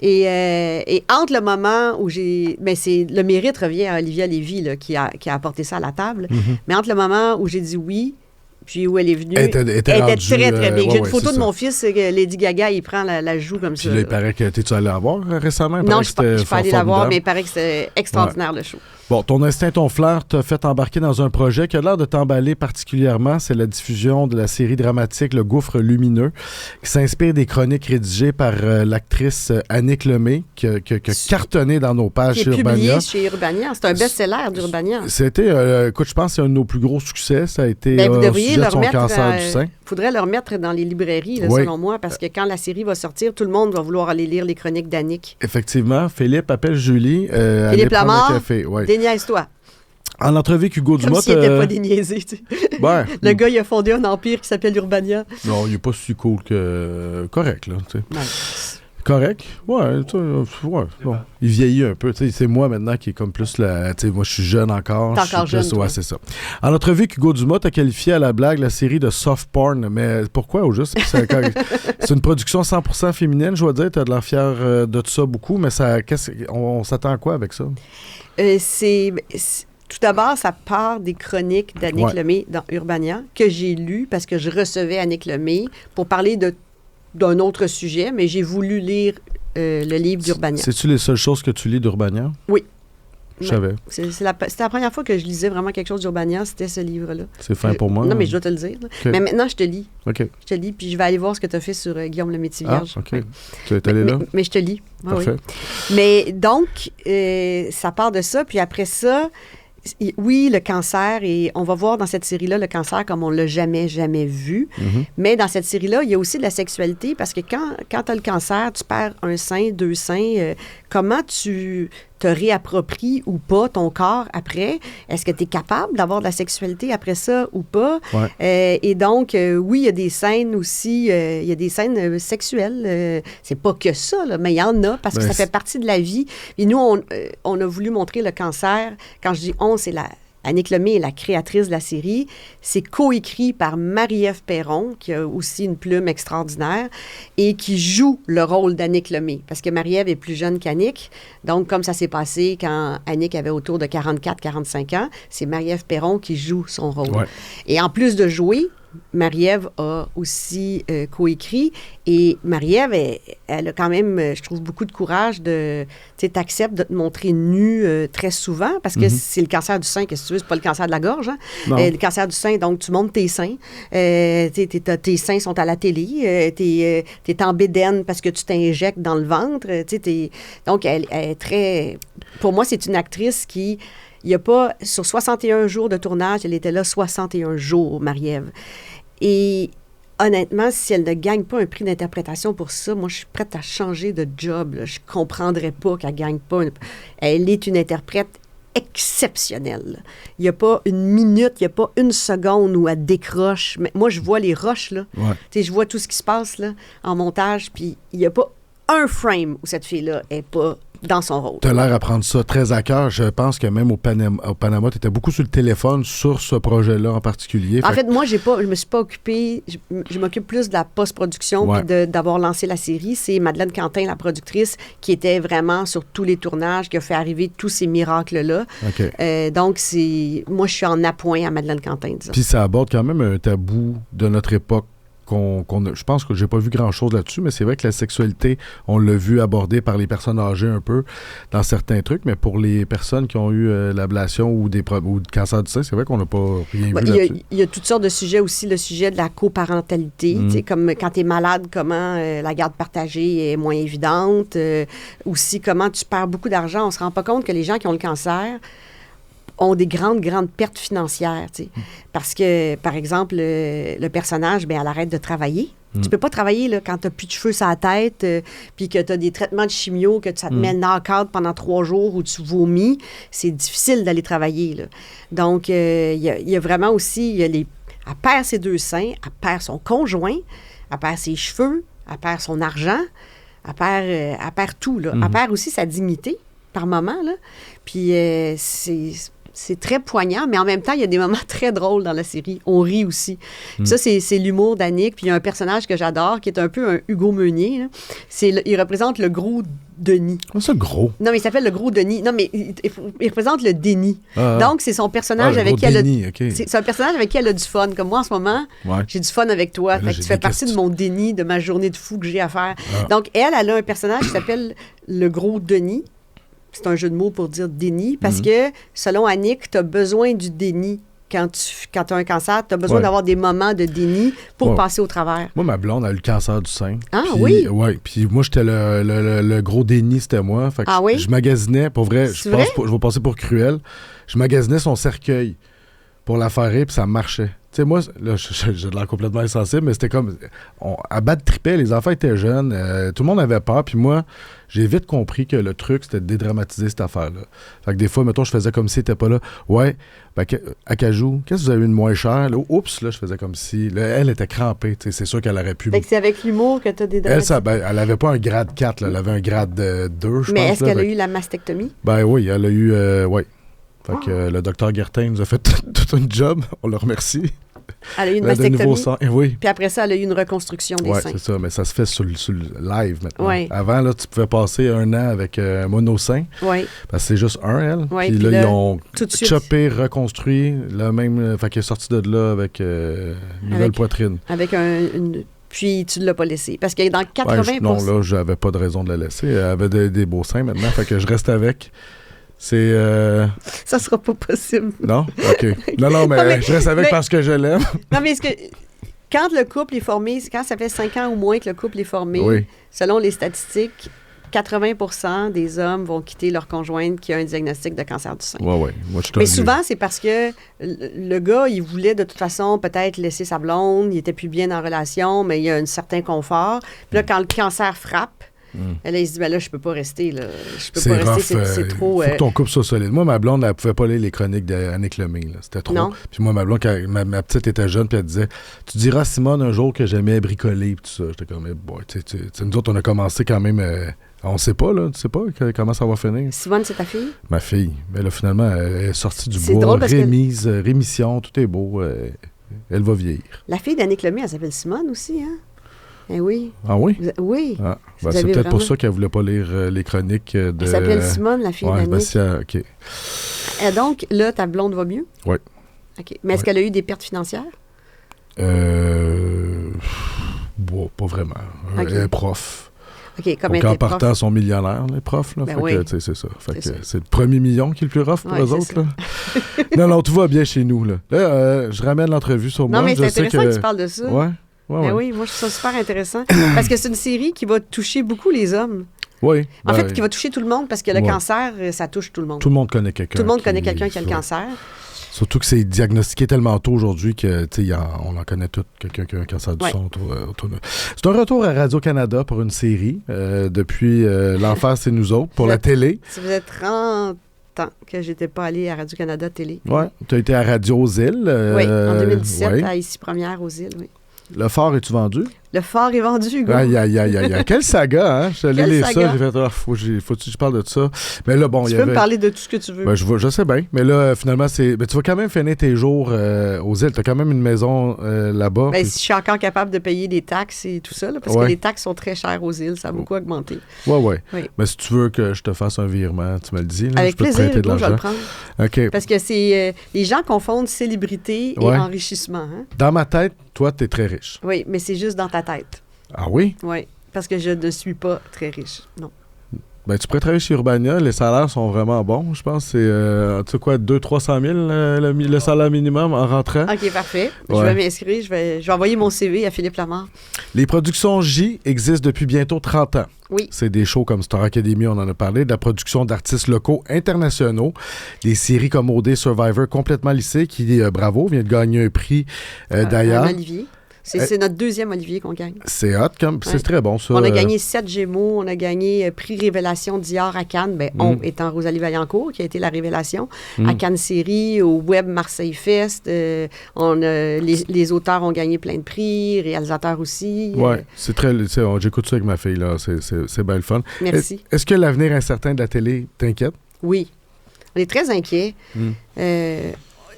et entre le moment où le mérite revient à Olivia Lévy, là, qui a apporté ça à la table, mais entre le moment où j'ai dit oui, puis où elle est venue, elle était très, très bien. J'ai une photo de mon fils, Lady Gaga, il prend la joue comme ça. Puis là, il paraît que t'es-tu allé la voir récemment? Non, je ne suis pas allé la voir, mais il paraît que c'est extraordinaire, le show. Bon, ton instinct, ton flair t'a fait embarquer dans un projet qui a l'air de t'emballer particulièrement. C'est la diffusion de la série dramatique Le Gouffre lumineux, qui s'inspire des chroniques rédigées par l'actrice Annick Lemay, qui a cartonné dans nos pages chez Urbania. Publié chez Urbania. C'est un best-seller d'Urbania. C'était, écoute, je pense que c'est un de nos plus gros succès. Ça a été vous devriez le cancer du sein. Il faudrait le remettre dans les librairies, là, selon moi, parce que quand la série va sortir, tout le monde va vouloir aller lire les chroniques d'Annick. Effectivement. Philippe appelle Julie. Philippe Lamar, ouais. Déniaise-toi. En entrevue avec Hugo Dumas... Comme s'il n'était pas déniaisé, tu sais. Ben, le gars, il a fondé un empire qui s'appelle Urbania. Non, il n'est pas si cool que... Correct, là, tu sais. Ben. Correct? Ouais, bon. Il vieillit un peu. C'est moi maintenant qui est comme plus la. Moi, je suis jeune encore. T'es encore jeune. Ouais, c'est ça. En entrevue avec Hugo Dumas, tu as qualifié à la blague la série de soft porn. Mais pourquoi au juste? C'est une production 100% féminine, je dois dire. Tu as de l'air fier de ça beaucoup, mais on s'attend à quoi avec ça? Tout d'abord, ça part des chroniques d'Annick Lemay dans Urbania que j'ai lues parce que je recevais Annick Lemay pour parler d'un autre sujet, mais j'ai voulu lire le livre d'Urbania. C'est-tu les seules choses que tu lis d'Urbania? Oui. Je savais. C'était la première fois que je lisais vraiment quelque chose d'Urbania, c'était ce livre-là. C'est fin pour moi. Non, mais je dois te le dire. Okay. Mais maintenant, je te lis. OK. Je te lis, puis je vais aller voir ce que tu as fait sur Guillaume le Métis-Vierge. Ah, OK. Ouais. Tu es allé là? Mais je te lis. Parfait. Oui. Mais donc, ça part de ça, puis après ça... Oui, le cancer, et on va voir dans cette série-là le cancer comme on ne l'a jamais vu. Mais dans cette série-là, il y a aussi de la sexualité parce que quand tu as le cancer, tu perds un sein, 2 seins. Comment tu te réappropries ou pas ton corps après? Est-ce que tu es capable d'avoir de la sexualité après ça ou pas? Ouais. Et donc, oui, il y a des scènes aussi, il y a des scènes sexuelles. C'est pas que ça, là, mais il y en a parce que ça fait partie de la vie. Et nous, on a voulu montrer le cancer. Quand je dis on, c'est Annick Lemay est la créatrice de la série. C'est coécrit par Marie-Ève Perron, qui a aussi une plume extraordinaire, et qui joue le rôle d'Annick Lemay. Parce que Marie-Ève est plus jeune qu'Annick. Donc, comme ça s'est passé quand Annick avait autour de 44-45 ans, c'est Marie-Ève Perron qui joue son rôle. Ouais. Et en plus de jouer, Marie-Ève a aussi coécrit. Et Marie-Ève, elle a quand même, je trouve, beaucoup de courage de... Tu sais, t'acceptes de te montrer nue très souvent parce que c'est le cancer du sein, qu'est-ce que tu veux? C'est pas le cancer de la gorge, hein? Le cancer du sein, donc tu montes tes seins. Tes seins sont à la télé. T'es en bédaine parce que tu t'injectes dans le ventre. Donc, elle est très... Pour moi, c'est une actrice qui... Il n'y a pas... Sur 61 jours de tournage, elle était là 61 jours, Marie-Ève. Et honnêtement, si elle ne gagne pas un prix d'interprétation pour ça, moi, je suis prête à changer de job. Là. Je ne comprendrais pas qu'elle ne gagne pas. Elle est une interprète exceptionnelle. Il n'y a pas une minute, il n'y a pas une seconde où elle décroche. Mais moi, je vois les rushs, là. Ouais. Je vois tout ce qui se passe là, en montage, puis il n'y a pas un frame où cette fille-là n'est pas dans son rôle. Tu as l'air à prendre ça très à cœur. Je pense que même au Panama, tu étais beaucoup sur le téléphone sur ce projet-là en particulier. En fait, moi, je me suis pas occupée. Je m'occupe plus de la post-production puis d'avoir lancé la série. C'est Madeleine Quentin, la productrice, qui était vraiment sur tous les tournages, qui a fait arriver tous ces miracles-là. Okay. Donc, moi, je suis en appoint à Madeleine Quentin, disons. Puis ça aborde quand même un tabou de notre époque. Je pense que j'ai pas vu grand-chose là-dessus, mais c'est vrai que la sexualité, on l'a vu abordée par les personnes âgées un peu dans certains trucs, mais pour les personnes qui ont eu l'ablation ou le cancer du sein, c'est vrai qu'on n'a pas rien vu là-dessus. Il y a toutes sortes de sujets aussi, le sujet de la coparentalité, comme quand tu es malade, comment la garde partagée est moins évidente, aussi comment tu perds beaucoup d'argent. On se rend pas compte que les gens qui ont le cancer ont des grandes pertes financières, tu sais. Parce que, par exemple, le personnage, elle arrête de travailler. Tu peux pas travailler là, quand tu n'as plus de cheveux sur la tête, puis que tu as des traitements de chimio, que ça te met knock-out pendant 3 jours où tu vomis. C'est difficile d'aller travailler, là. Donc, il y a vraiment aussi... elle perd ses 2 seins, elle perd son conjoint, elle perd ses cheveux, elle perd son argent. Elle perd tout, là. Elle perd aussi sa dignité, par moment, là. Puis c'est très poignant, mais en même temps, il y a des moments très drôles dans la série. On rit aussi. Ça, c'est l'humour d'Annick. Puis il y a un personnage que j'adore, qui est un peu un Hugo Meunier, là. Il représente le gros Denis. Comment ça, gros? Non, mais il s'appelle le gros Denis. Non, mais il représente le déni. Donc, c'est son personnage avec qui c'est un personnage avec qui elle a du fun. Comme moi, en ce moment, j'ai du fun avec toi. Fait que tu fais partie de mon déni, de ma journée de fou que j'ai à faire. Donc, elle a un personnage qui s'appelle le gros Denis. C'est un jeu de mots pour dire déni, parce que, selon Annick, tu as besoin du déni. Quand tu as un cancer, tu as besoin d'avoir des moments de déni pour passer au travers. Moi, ma blonde a eu le cancer du sein. Ah oui? Oui, puis moi, j'étais le gros déni, c'était moi. Fait que je magasinais, pour vrai, je vais passer pour cruel, je magasinais son cercueil pour la faire rire, puis ça marchait. Tu sais, moi, là, j'ai l'air complètement insensible, mais c'était comme... à battre tripait, les enfants étaient jeunes, tout le monde avait peur, puis moi, j'ai vite compris que le truc, c'était de dédramatiser cette affaire-là. Fait que des fois, mettons, je faisais comme si c'était pas là. Ouais, ben, Acajou, qu'est-ce que vous avez eu de moins cher? Là, oups, là, je faisais comme si... Là, elle était crampée, tu sais, c'est sûr qu'elle aurait pu... Fait que c'est avec l'humour que tu as dédramatisé. Elle avait pas un grade 4, là, elle avait un grade 2, je pense. Mais est-ce qu'elle a eu la mastectomie? Ben oui, elle a eu... oui. Fait que le docteur Guertin nous a fait tout un job, on le remercie. Elle a eu une mastectomie. Oui. Puis après ça, elle a eu une reconstruction des seins. Oui, c'est ça, mais ça se fait sur le live maintenant. Ouais. Avant, là, tu pouvais passer 1 an avec mono-sein. Oui. Parce que c'est juste un, elle. Oui, puis là, ils ont chopé, reconstruit, le même. Fait qu'il est sorti de là avec une nouvelle poitrine. Avec Puis tu ne l'as pas laissé. Parce que dans 80%... non, là, j'avais pas de raison de la laisser. Elle avait des beaux seins maintenant, fait que je reste avec. C'est... Ça sera pas possible. Non? OK. Non, mais je reste avec parce que je l'aime. Non, mais quand le couple est formé, quand ça fait 5 ans ou moins que le couple est formé, selon les statistiques, 80% des hommes vont quitter leur conjointe qui a un diagnostic de cancer du sein. Oui. Mais souvent, c'est parce que le gars, il voulait de toute façon peut-être laisser sa blonde, il était plus bien en relation, mais il y a un certain confort. Puis là, quand le cancer frappe, là, il se dit, ben là, je peux pas rester. Là. Je peux pas rester, c'est trop... Il faut que ton couple soit solide. Moi, ma blonde, elle pouvait pas lire les chroniques d'Annick Lemay. C'était trop. Non. Puis moi, ma blonde, quand ma petite était jeune, puis elle disait, tu diras à Simone un jour que j'aimais bricoler, puis tout ça. J'étais comme, boy, nous autres, on a commencé quand même... on sait pas, là. Tu sais pas comment ça va finir. Simone, c'est ta fille? Ma fille. Mais là, finalement, elle est sortie du bois. Rémission, tout est beau. Elle va vieillir. La fille d'Annick Lemay, elle s'appelle Simone aussi, hein? Eh oui. Ah oui? Oui. Ah, ben c'est peut-être pour ça qu'elle ne voulait pas lire les chroniques de... Elle s'appelle Simone, la fille d'Annick. OK. Et donc, là, ta blonde va mieux? Oui. OK. Mais est-ce qu'elle a eu des pertes financières? Bon, pas vraiment. Okay. Elle est prof. OK, comme donc, en partant, ils sont millionnaires, les profs. Là. Ben fait oui. que, c'est ça. Fait que, c'est le premier million qui est le plus rough pour eux autres. Là. non, tout va bien chez nous. Là, je ramène l'entrevue sur moi. Non, mais c'est intéressant que tu parles de ça. Ouais. Ben oui, moi, je trouve ça super intéressant. Parce que c'est une série qui va toucher beaucoup les hommes. Oui. En fait, qui va toucher tout le monde parce que le cancer, ça touche tout le monde. Tout le monde connaît quelqu'un. Tout le monde connaît quelqu'un qui a le cancer. Surtout que c'est diagnostiqué tellement tôt aujourd'hui que, on en connaît tous, quelqu'un qui a un cancer du son. C'est un retour à Radio-Canada pour une série depuis L'Enfer, c'est nous autres, pour la télé. Si vous êtes 30 ans que j'étais pas allée à Radio-Canada télé. Oui. Tu as été à Radio aux Îles. Oui, en 2017, à Ici Première aux Îles, oui. Le Phare, es-tu vendu? Le Phare est vendu, Hugo. Aïe. Quelle saga, hein? Je suis allé lire ça, j'ai fait, faut-tu que je parle de ça? Mais là, bon, tu peux me parler de tout ce que tu veux. Ben, je sais bien. Mais là, finalement, tu vas quand même finir tes jours aux îles. Tu as quand même une maison là-bas. Ben, si je suis encore capable de payer des taxes et tout ça, là, parce que les taxes sont très chères aux îles, ça a beaucoup augmenté. Oui. Mais si tu veux que je te fasse un virement, tu me le dis. Là, avec plaisir, Hugo, je vais le prendre. OK. Parce que c'est les gens confondent célébrité et enrichissement. Hein? Dans ma tête, toi, tu es très riche. Oui, mais c'est juste dans ta tête. Ah oui? Oui, parce que je ne suis pas très riche, non. Ben, tu pourrais travailler chez Urbania. Les salaires sont vraiment bons. Je pense que c'est, tu sais quoi, 200-300 000 le salaire minimum en rentrant. OK, parfait. Je vais m'inscrire. Je vais envoyer mon CV à Philippe Lamar. Les productions J existent depuis bientôt 30 ans. Oui. C'est des shows comme Star Academy, on en a parlé, de la production d'artistes locaux internationaux, des séries comme OD Survivor complètement lissées, qui, bravo, vient de gagner un prix d'ailleurs. Un Olivier. C'est notre deuxième Olivier qu'on gagne. C'est hot, c'est très bon, ça. On a gagné 7 Gémeaux, on a gagné prix Révélation d'IAR à Cannes, on étant Rosalie Vaillancourt, qui a été la révélation, à Cannes Série, au Web Marseille Fest. Les auteurs ont gagné plein de prix, réalisateurs aussi. Oui, c'est très... J'écoute ça avec ma fille, là. C'est bien le fun. Merci. Est-ce que l'avenir incertain de la télé t'inquiète? Oui. On est très inquiets.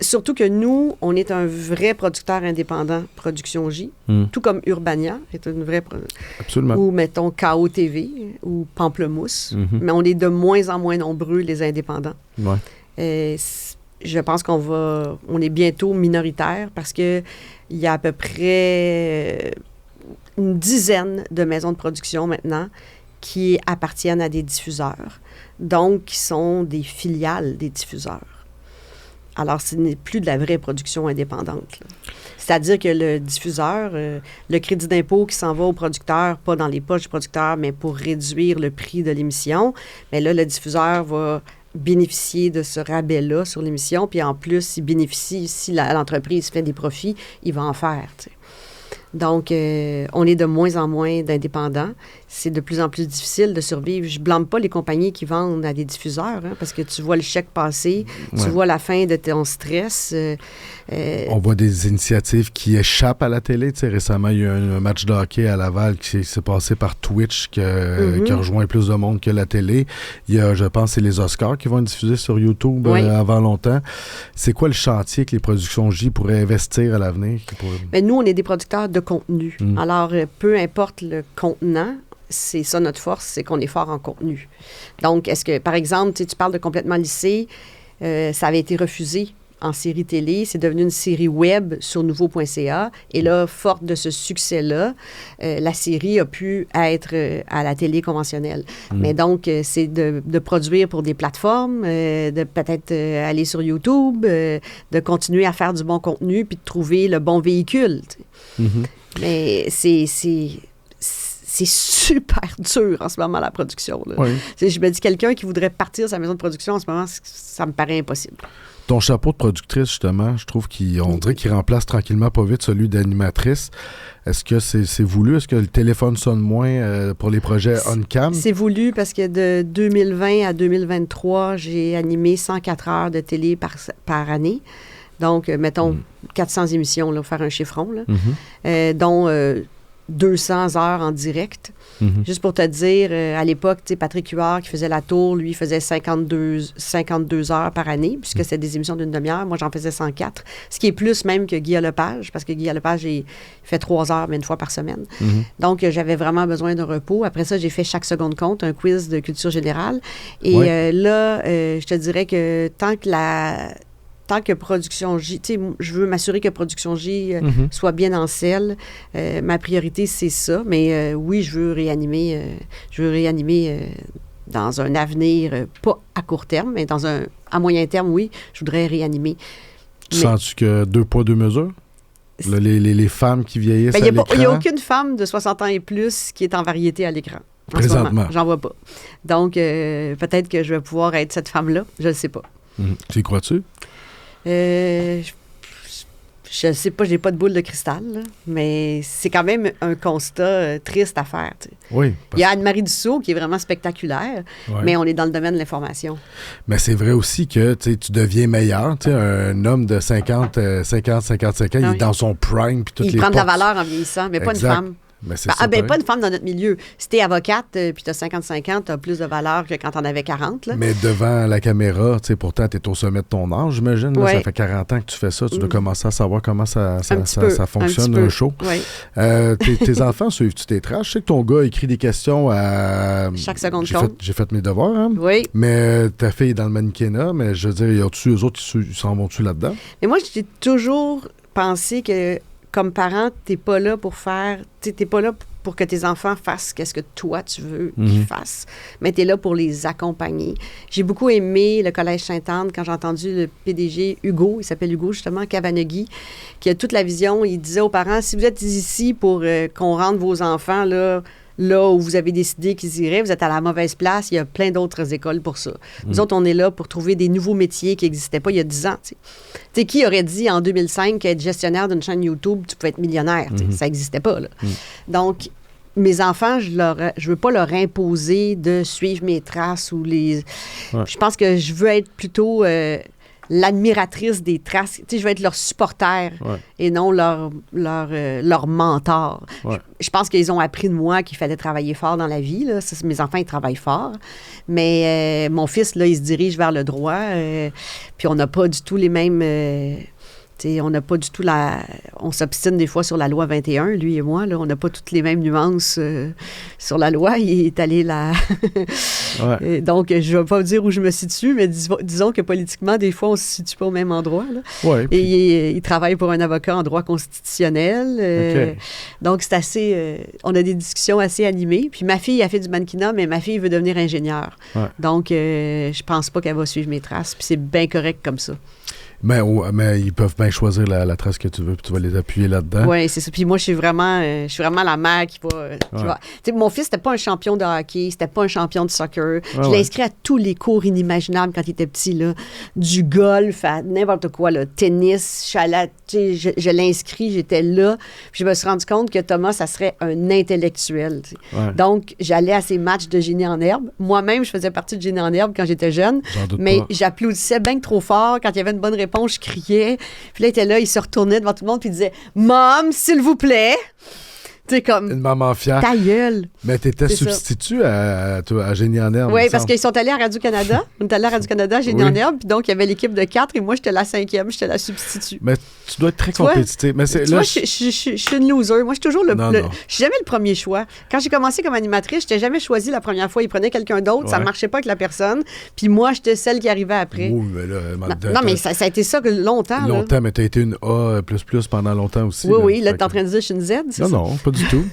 Surtout que nous, on est un vrai producteur indépendant, Production J, tout comme Urbania est une vraie... Absolument. Ou, mettons, KO TV ou Pamplemousse. Mais on est de moins en moins nombreux, les indépendants. Ouais. Je pense on est bientôt minoritaire parce qu'il y a à peu près une dizaine de maisons de production maintenant qui appartiennent à des diffuseurs, donc qui sont des filiales des diffuseurs. Alors, ce n'est plus de la vraie production indépendante. C'est-à-dire que le diffuseur, le crédit d'impôt qui s'en va au producteur, pas dans les poches du producteur, mais pour réduire le prix de l'émission, mais là, le diffuseur va bénéficier de ce rabais-là sur l'émission, puis en plus, il bénéficie, si l'entreprise fait des profits, il va en faire, tu sais. Donc, on est de moins en moins d'indépendants. C'est de plus en plus difficile de survivre. Je ne blâme pas les compagnies qui vendent à des diffuseurs, parce que tu vois le chèque passer, tu vois la fin de ton stress. On voit des initiatives qui échappent à la télé. Tu sais, récemment, il y a eu un match de hockey à Laval qui s'est passé par Twitch, qui a rejoint plus de monde que la télé. Il y a, je pense, c'est les Oscars qui vont être diffusés sur YouTube avant longtemps. C'est quoi le chantier que les productions J pourraient investir à l'avenir? Bien, nous, on est des producteurs de contenu. Alors, peu importe le contenant, c'est ça notre force, c'est qu'on est fort en contenu. Donc, est-ce que, par exemple, tu parles de Complètement lycée, ça avait été refusé en série télé, c'est devenu une série web sur nouveau.ca. Et là, forte de ce succès-là, la série a pu être à la télé conventionnelle. Mais donc, c'est de produire pour des plateformes, de peut-être aller sur YouTube, de continuer à faire du bon contenu puis de trouver le bon véhicule. Mais c'est super dur en ce moment, la production. Là. Oui. Je me dis, quelqu'un qui voudrait partir sa maison de production en ce moment, ça me paraît impossible. Ton chapeau de productrice, justement, je trouve qu'on dirait qu'il remplace tranquillement pas vite celui d'animatrice. Est-ce que c'est voulu? Est-ce que le téléphone sonne moins pour les projets on-cam? C'est voulu parce que de 2020 à 2023, j'ai animé 104 heures de télé par année. Donc, mettons 400 émissions, là, pour faire un chiffron, là, dont 200 heures en direct. Juste pour te dire, à l'époque, Patrick Huard qui faisait la tour, lui, faisait 52 heures par année, puisque c'est des émissions d'une demi-heure. Moi, j'en faisais 104, ce qui est plus même que Guy Lepage, parce que Guy Lepage, il fait 3 heures, mais une fois par semaine. Donc, j'avais vraiment besoin de repos. Après ça, j'ai fait chaque seconde compte, un quiz de culture générale. Et là, je te dirais que tant que Production J, tu sais, je veux m'assurer que Production J soit bien en selle. Ma priorité, c'est ça. Mais oui, je veux réanimer dans un avenir, pas à court terme, mais à moyen terme, oui, je voudrais réanimer. Sens-tu que 2 poids, 2 mesures? Là, les femmes qui vieillissent à l'écran? Il n'y a aucune femme de 60 ans et plus qui est en variété à l'écran. Présentement. J'en vois pas. Donc, peut-être que je vais pouvoir être cette femme-là. Je ne sais pas. Tu y crois-tu? Je sais pas, j'ai pas de boule de cristal, là, mais c'est quand même un constat triste à faire. Tu sais. Oui. Il y a Anne-Marie Dussault qui est vraiment spectaculaire, mais on est dans le domaine de l'information. Mais c'est vrai aussi que tu deviens meilleur. Un homme de 55 ans, il est dans son prime. Puis il prend de la valeur en vieillissant, mais pas une femme. Mais c'est pas une femme dans notre milieu. Si t'es avocate puis t'as 55 ans, t'as plus de valeur que quand t'en avais 40. Là. Mais devant la caméra, pourtant, t'es au sommet de ton âge, j'imagine. Là, ça fait 40 ans que tu fais ça. Tu dois commencer à savoir comment ça fonctionne, un show. Tes enfants, suivent-tu tes traces? Je sais que ton gars écrit des questions à... Chaque seconde j'ai fait mes devoirs. Hein? Oui. Mais ta fille est dans le mannequinat. Mais je veux dire, y a-tu eux autres, ils s'en vont-tu là-dedans? Mais moi, j'ai toujours pensé que comme parent, t'es pas là pour faire... T'es pas là pour que tes enfants fassent qu'est-ce que toi, tu veux qu'ils fassent. Mais t'es là pour les accompagner. J'ai beaucoup aimé le Collège Sainte-Anne quand j'ai entendu le PDG Hugo, il s'appelle Hugo justement, Cavanaghi, qui a toute la vision. Il disait aux parents, si vous êtes ici pour qu'on rende vos enfants là là où vous avez décidé qu'ils iraient, vous êtes à la mauvaise place, il y a plein d'autres écoles pour ça. Nous autres, on est là pour trouver des nouveaux métiers qui n'existaient pas il y a 10 ans. Tu sais, qui aurait dit en 2005 qu'être gestionnaire d'une chaîne YouTube, tu pouvais être millionnaire? Ça n'existait pas, là. Donc, mes enfants, je veux pas leur imposer de suivre mes traces ou les... Ouais. Je pense que je veux être plutôt l'admiratrice des traces. Tu sais, je veux être leur supporter et non leur mentor. Ouais. Je pense qu'ils ont appris de moi qu'il fallait travailler fort dans la vie. Là. Mes enfants, ils travaillent fort. Mais mon fils, là, il se dirige vers le droit. Puis on n'a pas du tout les mêmes... on n'a pas du tout on s'obstine des fois sur la loi 21, lui et moi. Là, on n'a pas toutes les mêmes nuances sur la loi. Il est allé là. Ouais. Donc, je ne vais pas dire où je me situe, mais disons que politiquement, des fois, on ne se situe pas au même endroit. Là. Ouais, puis... Et il travaille pour un avocat en droit constitutionnel. Okay. Donc, c'est assez... on a des discussions assez animées. Puis ma fille a fait du mannequinat, mais ma fille veut devenir ingénieure. Ouais. Donc, je pense pas qu'elle va suivre mes traces. Puis c'est bien correct comme ça. Mais ils peuvent bien choisir la trace que tu veux, puis tu vas les appuyer là-dedans. Oui, c'est ça. Puis moi, je suis vraiment la mère qui va... Tu sais, mon fils, c'était pas un champion de hockey, c'était pas un champion de soccer. Je l'ai inscrit à tous les cours inimaginables quand il était petit, là. Du golf à n'importe quoi, là. Tennis, je l'ai inscrit, j'étais là. Puis je me suis rendu compte que Thomas, ça serait un intellectuel. Donc, j'allais à ses matchs de génie en herbe. Moi-même, je faisais partie de génie en herbe quand j'étais jeune. Mais j'applaudissais bien trop fort quand il y avait une bonne réponse. Je criais. Puis là, il était là, il se retournait devant tout le monde, puis il disait « Mom, s'il vous plaît! » Tu sais, comme... Une maman fière. Ta gueule. Mais t'étais substitut à Génie en herbe. Oui, parce qu'ils sont allés à Radio-Canada. On est allés à Radio-Canada, Génie en herbe, puis donc il y avait l'équipe de 4 et moi, j'étais la 5e, j'étais la substitut. Mais tu dois être très compétitif. Mais tu vois, je suis une loser. Moi, je suis toujours je suis jamais le premier choix. Quand j'ai commencé comme animatrice, je t'ai jamais choisi la première fois. Ils prenaient quelqu'un d'autre, ça marchait pas avec la personne, puis moi, j'étais celle qui arrivait après. Oui, mais là... Non, mais ça a été ça longtemps. Longtemps, mais t'as été une A++ pendant longtemps aussi. Oui, là, t'es en train de dire je suis une Z, c'est ça? Non, pas du tout.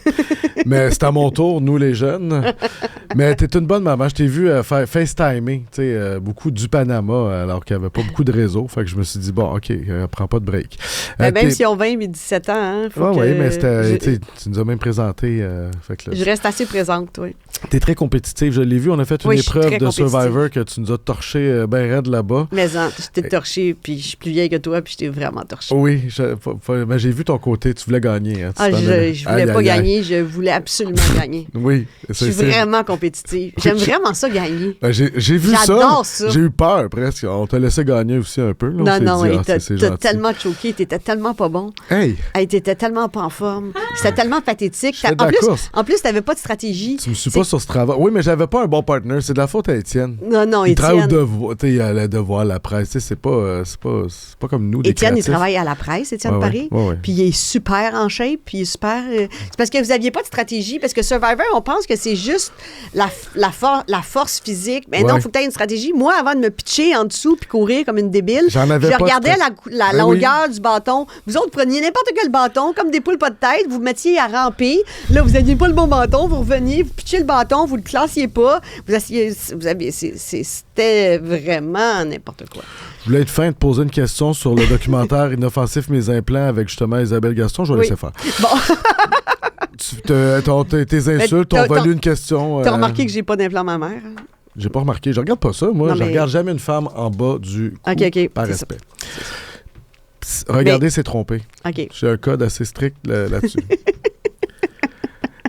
Mais c'est à mon tour, nous les jeunes. Mais t'es une bonne maman. Je t'ai vu faire FaceTimer, beaucoup du Panama, alors qu'il n'y avait pas beaucoup de réseau. Fait que je me suis dit, bon, OK, prends pas de break. Même si on 20 et 17 ans, hein, oui, mais tu nous as même présenté. Fait que là, je reste assez présente, oui. T'es très compétitive, je l'ai vu. On a fait une épreuve de Survivor que tu nous as torché bien raide là-bas. Mais je t'ai torché, puis je suis plus vieille que toi, puis je t'ai vraiment torché. Oui, mais j'ai vu ton côté. Tu voulais gagner. Hein, je voulais pas gagner, je voulais absolument gagner. Oui. Je suis vraiment compétitive. J'aime vraiment ça gagner. J'ai vu ça. J'adore ça. J'ai eu peur presque. On t'a laissé gagner aussi un peu. Là, non, t'as tellement choqué. T'étais tellement pas bon. Hey, t'étais tellement pas en forme. C'était tellement pathétique. En plus, t'avais pas de stratégie. Tu me suis pas sur ce travail. Oui, mais j'avais pas un bon partner. C'est de la faute à Étienne. Non, il travaille au devoir. Il allait devoir la presse. C'est pas comme nous, des Étienne, créatifs. il travaille à la presse, Étienne Paris. Puis il est super en shape. Puis il est super... C'est parce que vous aviez pas de stratégie. Parce que Survivor, on pense que c'est juste la force physique. Mais non, il faut que tu aies une stratégie. Moi, avant de me pitcher en dessous puis courir comme une débile, je regardais la longueur du bâton. Vous autres, preniez n'importe quel bâton, comme des poules pas de tête, vous mettiez à ramper. Là, vous n'aviez pas le bon bâton, vous reveniez, vous pitchiez le bâton, vous le classiez pas. C'était vraiment n'importe quoi. Je voulais être fin de poser une question sur le documentaire Inoffensif mes implants avec justement Isabelle Gaston. Je vais laisser faire. Bon. Tes insultes ont valu une question. T'as remarqué que j'ai pas d'implant mammaire? J'ai pas remarqué. Je regarde pas ça. Moi, je regarde jamais une femme en bas du cou par respect. Regarder, c'est tromper. J'ai un code assez strict là-dessus.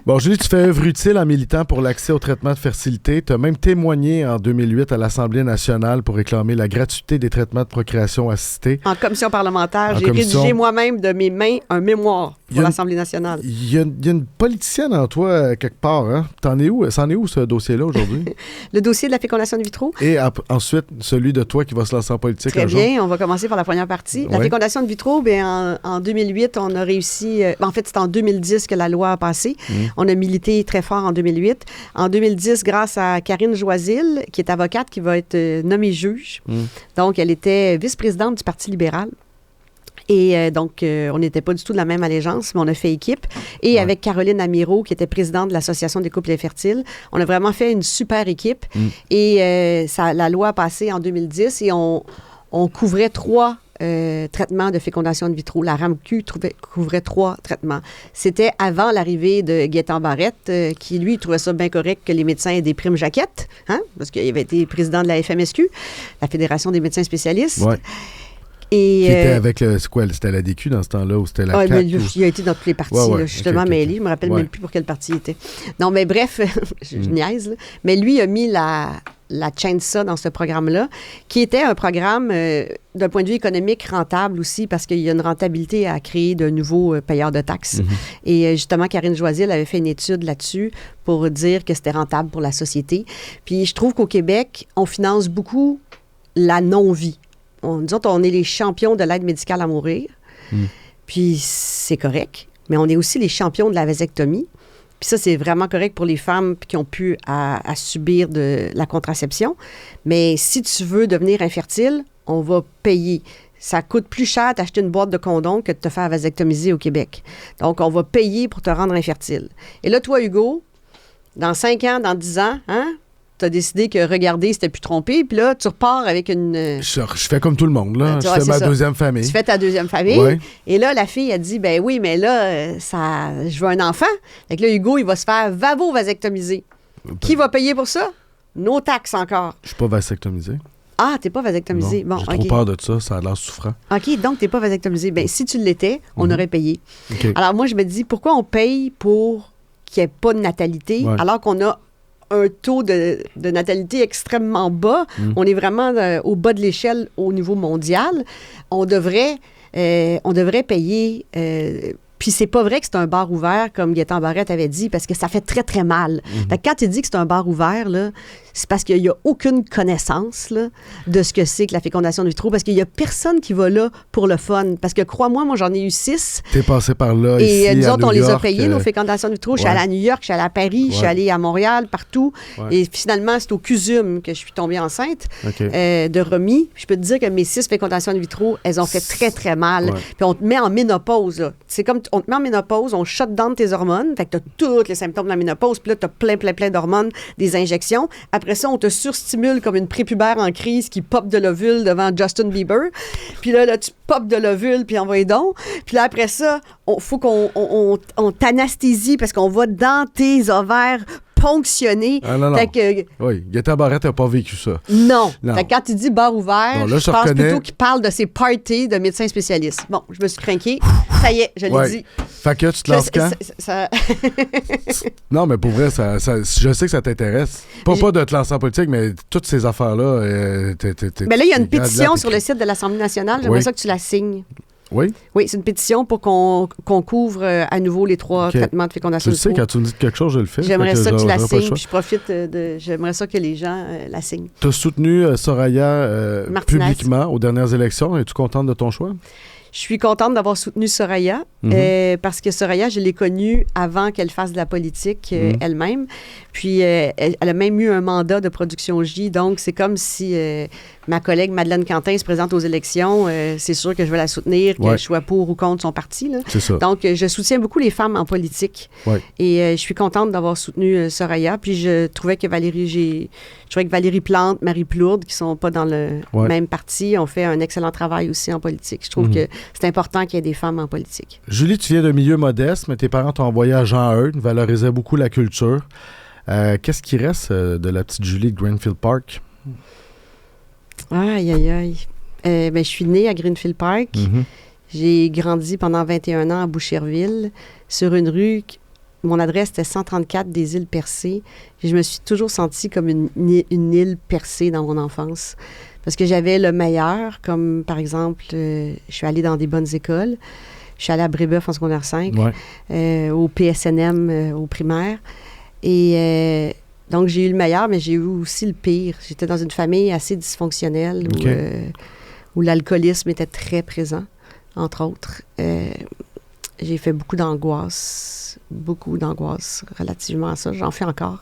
Bon, Julie, tu fais œuvre utile en militant pour l'accès au traitement de fertilité. Tu as même témoigné en 2008 à l'Assemblée nationale pour réclamer la gratuité des traitements de procréation assistée. En commission parlementaire, j'ai rédigé moi-même de mes mains un mémoire pour l'Assemblée nationale. Il y a une politicienne en toi, quelque part. Hein? C'en est où ce dossier-là aujourd'hui? Le dossier de la fécondation in vitro. Et ensuite, celui de toi qui va se lancer en politique Très bien, on va commencer par la première partie. La fécondation in vitro, en 2008, on a réussi... en fait, c'est en 2010 que la loi a passé. On a milité très fort en 2008. En 2010, grâce à Karine Joisil, qui est avocate, qui va être nommée juge. Donc, elle était vice-présidente du Parti libéral. Et donc, on n'était pas du tout de la même allégeance, mais on a fait équipe. Et avec Caroline Amirault, qui était présidente de l'Association des couples infertiles, on a vraiment fait une super équipe. Et la loi a passé en 2010 et on couvrait 3 traitements de fécondation in vitro. La RAMQ couvrait 3 traitements. C'était avant l'arrivée de Gaétan Barrette, qui, lui, trouvait ça bien correct que les médecins aient des primes jaquettes, parce qu'il avait été président de la FMSQ, la Fédération des médecins spécialistes. Ouais. Et, qui était avec c'est quoi? C'était la DQ dans ce temps-là ou c'était la CAQ? Il a été dans tous les partis. Je suis tellement mêlée. Je ne me rappelle même plus pour quel parti il était. Non, mais bref, je niaise. Là. Mais lui a mis la Chainsaw dans ce programme-là, qui était un programme d'un point de vue économique rentable aussi, parce qu'il y a une rentabilité à créer de nouveaux payeurs de taxes. Et justement, Karine Joisille avait fait une étude là-dessus pour dire que c'était rentable pour la société. Puis je trouve qu'au Québec, on finance beaucoup la non-vie. Nous autres, on est les champions de l'aide médicale à mourir. Puis c'est correct, mais on est aussi les champions de la vasectomie. Puis ça, c'est vraiment correct pour les femmes qui ont pu à subir de la contraception. Mais si tu veux devenir infertile, on va payer. Ça coûte plus cher d'acheter une boîte de condoms que de te faire vasectomiser au Québec. Donc, on va payer pour te rendre infertile. Et là, toi, Hugo, dans 5 ans, dans 10 ans, tu as décidé que regarder, c'était plus trompé. Puis là, tu repars avec une... Je fais comme tout le monde, là. Je fais ma deuxième famille. Tu fais ta deuxième famille. Ouais. Et là, la fille, a dit, ben oui, mais là, je veux un enfant. Fait que là, Hugo, il va se faire vasectomiser. Qui va payer pour ça? Nos taxes encore. Je suis pas vasectomisé. Ah, t'es pas vasectomisé. Non, j'ai trop peur de ça a l'air souffrant. OK, donc t'es pas vasectomisé. Bien, si tu l'étais, on aurait payé. Okay. Alors moi, je me dis, pourquoi on paye pour qu'il n'y ait pas de natalité, alors qu'on a un taux de natalité extrêmement bas. On est vraiment au bas de l'échelle au niveau mondial. On devrait payer... puis c'est pas vrai que c'est un bar ouvert, comme Gaétan Barrette avait dit, parce que ça fait très, très mal. Fait que quand tu dis que c'est un bar ouvert, là, c'est parce qu'il n'y a aucune connaissance là, de ce que c'est que la fécondation in vitro, parce qu'il n'y a personne qui va là pour le fun. Parce que crois-moi, moi, j'en ai eu 6. T'es passé par là, et ici, nous autres, on les a payé, nos fécondations in vitro. Je suis allée à New York, je suis allée à Paris, je suis allée à Montréal, partout. Et finalement, c'est au CUSUM que je suis tombée enceinte de Romy. Je peux te dire que mes 6 fécondations in vitro, elles ont fait très, très mal. Puis on te met en ménopause. Là. C'est comme, on te met en ménopause, on shut down tes hormones. Fait que t'as tous les symptômes de la ménopause. Puis là, t'as plein d'hormones, des injections. Après ça, on te surstimule comme une prépubère en crise qui pop de l'ovule devant Justin Bieber. Puis là tu popes de l'ovule, puis envoie donc. Puis là, après ça, il faut qu'on t'anesthésie parce qu'on va dans tes ovaires ponctionner. Ah, non. Oui, Gaétan Barrette n'a pas vécu ça. Non. Fait que quand tu dis bar ouvert, je pense plutôt qu'il parle de ses parties de médecins spécialistes. Bon, je me suis craquée. Ça y est, je l'ai dit. Fait que tu te lances quand? Non, mais pour vrai, je sais que ça t'intéresse. Pas de te lancer en politique, mais toutes ces affaires-là... mais là, il y a une pétition sur le site de l'Assemblée nationale. J'aimerais ça que tu la signes. Oui? Oui, c'est une pétition pour qu'on couvre à nouveau les 3 traitements de fécondation in vitro. Tu sais, quand tu me dis quelque chose, je le fais. J'aimerais ça que tu la signes, puis je profite j'aimerais ça que les gens la signent. Tu as soutenu Soraya publiquement aux dernières élections. Es-tu contente de ton choix? Je suis contente d'avoir soutenu Soraya parce que Soraya, je l'ai connue avant qu'elle fasse de la politique elle-même. Puis, elle a même eu un mandat de production J. Donc, c'est comme si ma collègue Madeleine Quentin se présente aux élections. C'est sûr que je vais la soutenir, que je sois pour ou contre son parti. Là. C'est ça. Donc, je soutiens beaucoup les femmes en politique. Ouais. Et je suis contente d'avoir soutenu Soraya. Puis, je trouvais que Valérie Plante, Marie Plourde, qui sont pas dans le même parti, ont fait un excellent travail aussi en politique. Je trouve que c'est important qu'il y ait des femmes en politique. Julie, tu viens d'un milieu modeste, mais tes parents t'ont envoyé à Jean-Eudes, valorisaient beaucoup la culture. Qu'est-ce qui reste de la petite Julie de Greenfield Park? Aïe. Je suis née à Greenfield Park. J'ai grandi pendant 21 ans à Boucherville, sur une rue... Mon adresse était 134 des Îles Percées. Et je me suis toujours sentie comme une île percée dans mon enfance. Parce que j'avais le meilleur, comme par exemple, je suis allée dans des bonnes écoles. Je suis allée à Brébeuf en secondaire 5, au PSNM au primaire. Et donc, j'ai eu le meilleur, mais j'ai eu aussi le pire. J'étais dans une famille assez dysfonctionnelle où l'alcoolisme était très présent, entre autres. J'ai fait beaucoup d'angoisse relativement à ça. J'en fais encore.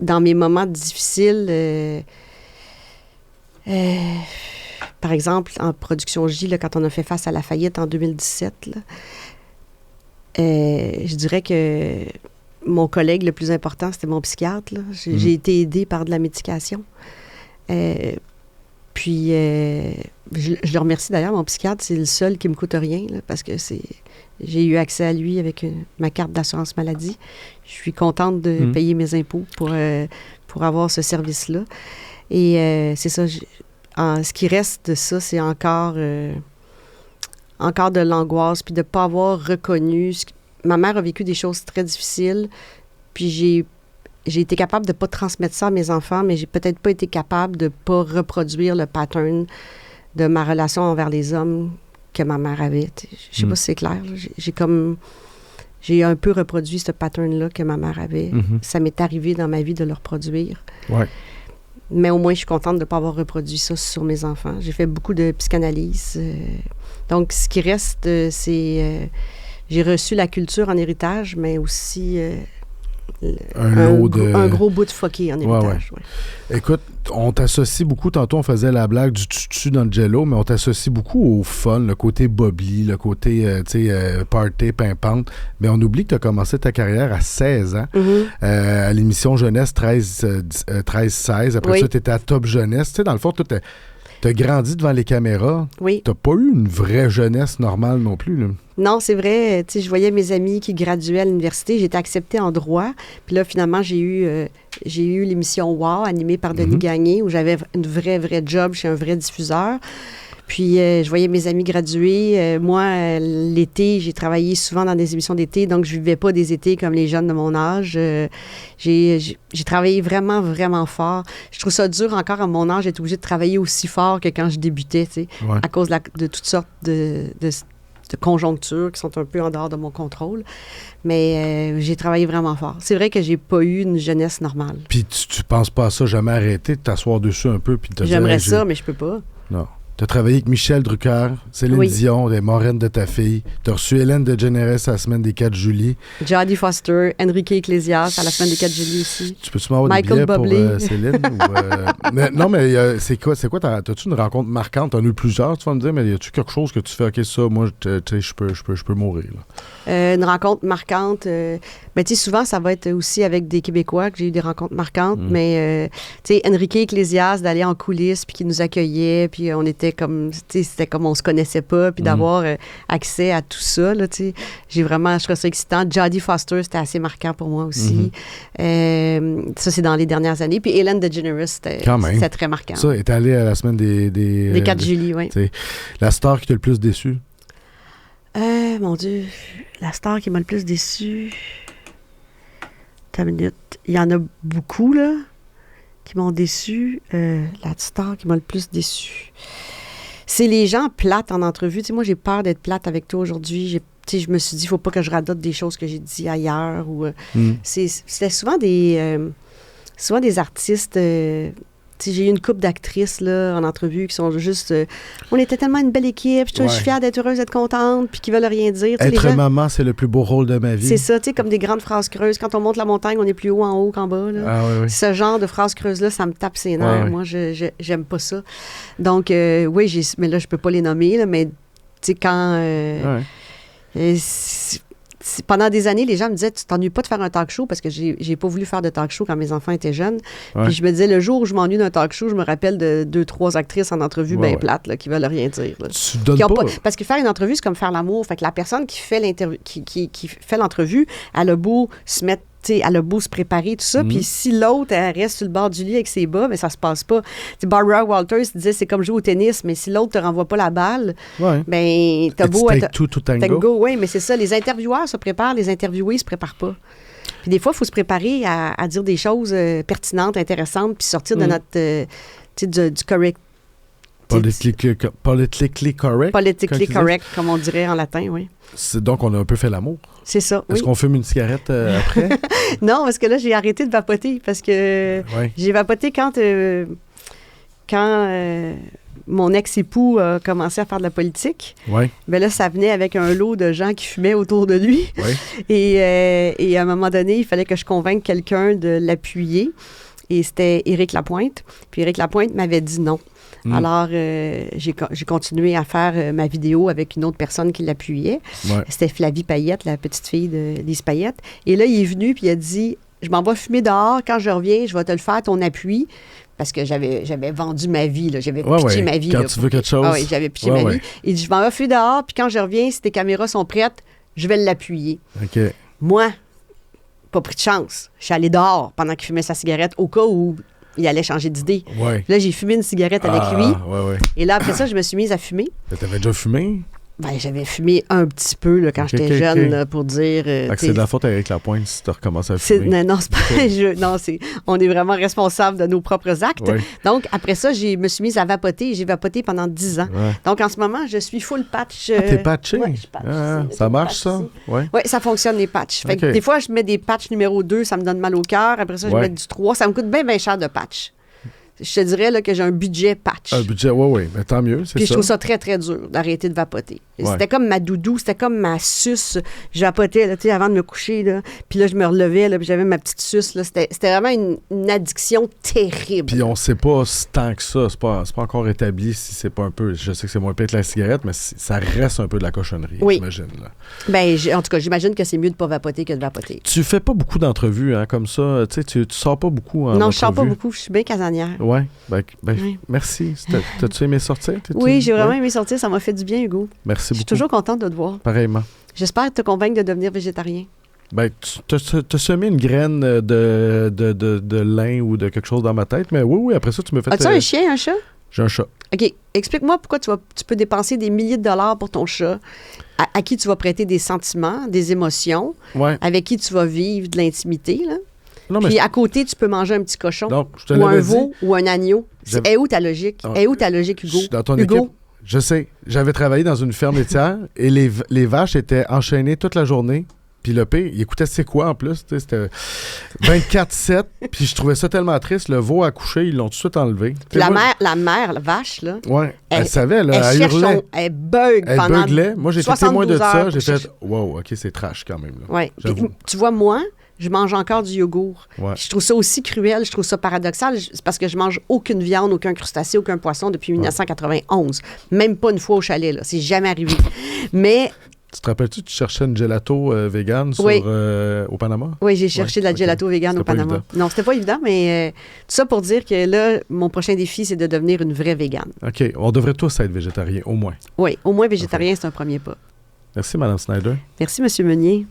Dans mes moments difficiles, par exemple, en production J, là, quand on a fait face à la faillite en 2017, là, je dirais que mon collègue le plus important, c'était mon psychiatre. Là. J'ai été aidée par de la médication. Puis, je le remercie d'ailleurs, mon psychiatre, c'est le seul qui me coûte rien, là, parce que j'ai eu accès à lui avec ma carte d'assurance maladie. Je suis contente de payer mes impôts pour avoir ce service-là. Et c'est ça, ce qui reste de ça, c'est encore de l'angoisse, puis de ne pas avoir reconnu. Ma mère a vécu des choses très difficiles, puis j'ai été capable de ne pas transmettre ça à mes enfants, mais j'ai peut-être pas été capable de ne pas reproduire le pattern de ma relation envers les hommes que ma mère avait. Je sais pas si c'est clair. J'ai un peu reproduit ce pattern-là que ma mère avait. Ça m'est arrivé dans ma vie de le reproduire. Ouais. Mais au moins, je suis contente de ne pas avoir reproduit ça sur mes enfants. J'ai fait beaucoup de psychanalyse. Donc, ce qui reste, c'est... j'ai reçu la culture en héritage, mais aussi... un gros bout de fucké en héritage. Ouais. Écoute, on t'associe beaucoup, tantôt on faisait la blague du tutu dans le jello, mais on t'associe beaucoup au fun, le côté bubbly, le côté party, pimpante, mais on oublie que tu as commencé ta carrière à 16 ans, à l'émission Jeunesse 13-16, après ça tu étais à Top Jeunesse, tu sais, dans le fond, tu as grandi devant les caméras. Oui. T'as pas eu une vraie jeunesse normale non plus, là. Non, c'est vrai. Tu sais, je voyais mes amis qui graduaient à l'université. J'étais acceptée en droit. Puis là, finalement, j'ai eu l'émission Wow, animée par Denis Gagné, où j'avais une vraie job chez un vrai diffuseur. Puis, je voyais mes amis graduer. Moi, l'été, j'ai travaillé souvent dans des émissions d'été, donc je vivais pas des étés comme les jeunes de mon âge. J'ai travaillé vraiment fort. Je trouve ça dur encore à mon âge d'être obligée de travailler aussi fort que quand je débutais, tu sais, à cause de toutes sortes de conjonctures qui sont un peu en dehors de mon contrôle. Mais j'ai travaillé vraiment fort. C'est vrai que j'ai pas eu une jeunesse normale. Puis tu penses pas à ça, jamais arrêter de t'asseoir dessus un peu puis de te dire... J'aimerais ça, mais je peux pas. Non. Tu as travaillé avec Michel Drucker, Céline Dion, les marraines de ta fille. Tu as reçu Hélène DeGeneres à la semaine des 4 juillet. Jodie Foster, Enrique Iglesias à la semaine des 4 juillet aussi. Tu peux-tu m'avoir des billets pour Céline? C'est quoi t'as-tu une rencontre marquante? T'en as eu plusieurs, tu vas me dire, mais y a-tu quelque chose que tu fais, OK, ça, moi, je peux mourir, là? Une rencontre marquante, ben, tu sais, souvent, ça va être aussi avec des Québécois que j'ai eu des rencontres marquantes, mais, tu sais, Enrique Iglesias, d'aller en coulisses, puis qui nous accueillait, puis on était comme, tu sais, c'était comme on se connaissait pas, puis d'avoir accès à tout ça, là, tu sais. Je trouve ça excitant. Jodie Foster, c'était assez marquant pour moi aussi. Ça, c'est dans les dernières années. Puis Hélène DeGeneres, c'était très marquant. Ça, est allé à la semaine des 4 juillet, oui. La star qui t'a le plus déçu? Mon Dieu, la star qui m'a le plus déçu... T'as une minute. Il y en a beaucoup, là, qui m'ont déçu. La star qui m'a le plus déçu. C'est les gens plates en entrevue. Tu sais, moi, j'ai peur d'être plate avec toi aujourd'hui. Tu sais, je me suis dit, il ne faut pas que je radote des choses que j'ai dit ailleurs. C'était souvent des artistes... j'ai eu une couple d'actrices là, en entrevue qui sont juste... on était tellement une belle équipe, je suis fière d'être heureuse, d'être contente, puis qui veulent rien dire. Être maman, c'est le plus beau rôle de ma vie. C'est ça, tu sais, comme des grandes phrases creuses. Quand on monte la montagne, on est plus haut en haut qu'en bas. Là. Ah, oui. Ce genre de phrases creuses-là, ça me tape ses nerfs. Moi, j'aime pas ça. Donc, oui, mais là, je peux pas les nommer, là, mais tu sais, quand... pendant des années, les gens me disaient, tu t'ennuies pas de faire un talk show parce que j'ai pas voulu faire de talk show quand mes enfants étaient jeunes. Puis je me disais, le jour où je m'ennuie d'un talk show, je me rappelle de 2-3 actrices en entrevue bien plates là, qui veulent rien dire. Là. Tu donnes pas... Parce que faire une entrevue, c'est comme faire l'amour. Fait que la personne qui fait l'interview, qui fait l'entrevue, elle a beau se mettre, elle a beau se préparer, tout ça. Puis si l'autre, elle reste sur le bord du lit avec ses bas, mais ça se passe pas. T'sais, Barbara Walters disait, c'est comme jouer au tennis, mais si l'autre te renvoie pas la balle, ben t'as beau être... Take two to tango. Oui, mais c'est ça. Les intervieweurs se préparent, les interviewés se préparent pas. Puis des fois, il faut se préparer à dire des choses pertinentes, intéressantes, puis sortir de notre... du correct... Politically correct. Politically correct, comme on dirait en latin, oui. Donc, on a un peu fait l'amour. C'est ça, Est-ce qu'on fume une cigarette après? Non, parce que là, j'ai arrêté de vapoter, parce que j'ai vapoté quand mon ex-époux a commencé à faire de la politique. Ben là, ça venait avec un lot de gens qui fumaient autour de lui. Et à un moment donné, il fallait que je convainque quelqu'un de l'appuyer. Et c'était Éric Lapointe. Puis Éric Lapointe m'avait dit non. Alors, j'ai continué à faire ma vidéo avec une autre personne qui l'appuyait. C'était Flavie Payette, la petite fille de Lise Payette. Et là, il est venu puis il a dit, je m'en vais fumer dehors. Quand je reviens, je vais te le faire, ton appui. parce que j'avais vendu ma vie, là. J'avais pitché ma vie. Quand là, tu veux quelque chose. Oui, j'avais pitché ma vie. Il dit, je m'en vais fuir dehors, puis quand je reviens, si tes caméras sont prêtes, je vais l'appuyer. OK. Moi, pas pris de chance. Je suis allée dehors pendant qu'il fumait sa cigarette au cas où il allait changer d'idée. Ouais. Là, j'ai fumé une cigarette avec lui. Ouais. Et là, après ça, je me suis mise à fumer. T'avais déjà fumé? Ben, j'avais fumé un petit peu là, quand j'étais jeune là, pour dire... c'est de la faute avec la pointe si tu recommences à fumer. Non, c'est pas un jeu. Non, on est vraiment responsable de nos propres actes. Ouais. Donc, après ça, je me suis mise à vapoter et j'ai vapoté pendant 10 ans. Ouais. Donc, en ce moment, je suis full patch. T'es patché? Ouais, je patch ici, ça marche, ça? Oui, ça fonctionne, les patchs. Fait que des fois, je mets des patchs numéro 2, ça me donne mal au cœur. Après ça, je mets du 3. Ça me coûte bien cher de patch. Je te dirais là, que j'ai un budget patch. Un budget, oui. Mais tant mieux, c'est ça. Puis je trouve ça très, très dur d'arrêter de vapoter. C'était comme ma doudou, c'était comme ma suce. Je vapotais là, avant de me coucher. Là. Puis là, je me relevais, là, puis j'avais ma petite suce. Là. C'était vraiment une addiction terrible. Puis on ne sait pas tant que ça. C'est pas encore établi si c'est pas un peu... Je sais que c'est moins pire que la cigarette, mais ça reste un peu de la cochonnerie, j'imagine. Là. Ben, en tout cas, j'imagine que c'est mieux de ne pas vapoter que de vapoter. Tu fais pas beaucoup d'entrevues comme ça. Tu sors pas beaucoup en Non, entrevue. Je sors pas beaucoup. Je suis bien casanière. Oui. Merci. T'as-tu aimé sortir? Oui, j'ai vraiment aimé sortir. Ça m'a fait du bien, Hugo. Merci beaucoup. Je suis toujours contente de te voir. Pareillement. J'espère te convaincre de devenir végétarien. Ben, t'as semé une graine de lin ou de quelque chose dans ma tête, mais oui, après ça, tu me fais... As-tu un chien, un chat? J'ai un chat. OK. Explique-moi pourquoi tu peux dépenser des milliers de dollars pour ton chat, à qui tu vas prêter des sentiments, des émotions, avec qui tu vas vivre de l'intimité, là. Non, puis à côté, tu peux manger un petit cochon, ou un veau, ou un agneau. Est où ta logique? Est où ta logique, Hugo? Dans ton équipe, je sais. J'avais travaillé dans une ferme laitière et les vaches étaient enchaînées toute la journée. Puis le pire, il écoutait c'est quoi en plus. C'était 24/7. Puis je trouvais ça tellement triste. Le veau a couché, ils l'ont tout de suite enlevé. La mère, la vache, là. Oui, elle savait, là. Elle hurlait. Elle bug pendant. Elle beuglait. Moi, j'ai été témoin de ça. J'ai fait, wow, OK, c'est trash quand même. Oui. Tu vois, moi, je mange encore du yogourt. Ouais. Je trouve ça aussi cruel, je trouve ça paradoxal. C'est parce que je mange aucune viande, aucun crustacé, aucun poisson depuis 1991. Même pas une fois au chalet, là. C'est jamais arrivé. Mais... Tu te rappelles-tu, tu cherchais une gelato vegan au Panama? Oui, j'ai cherché de la gelato vegan au Panama. Non, c'était pas évident, mais tout ça pour dire que là, mon prochain défi, c'est de devenir une vraie végane. OK. On devrait tous être végétariens, au moins. Oui, au moins végétarien, c'est un premier pas. Merci, Mme Snyder. Merci, M. Meunier.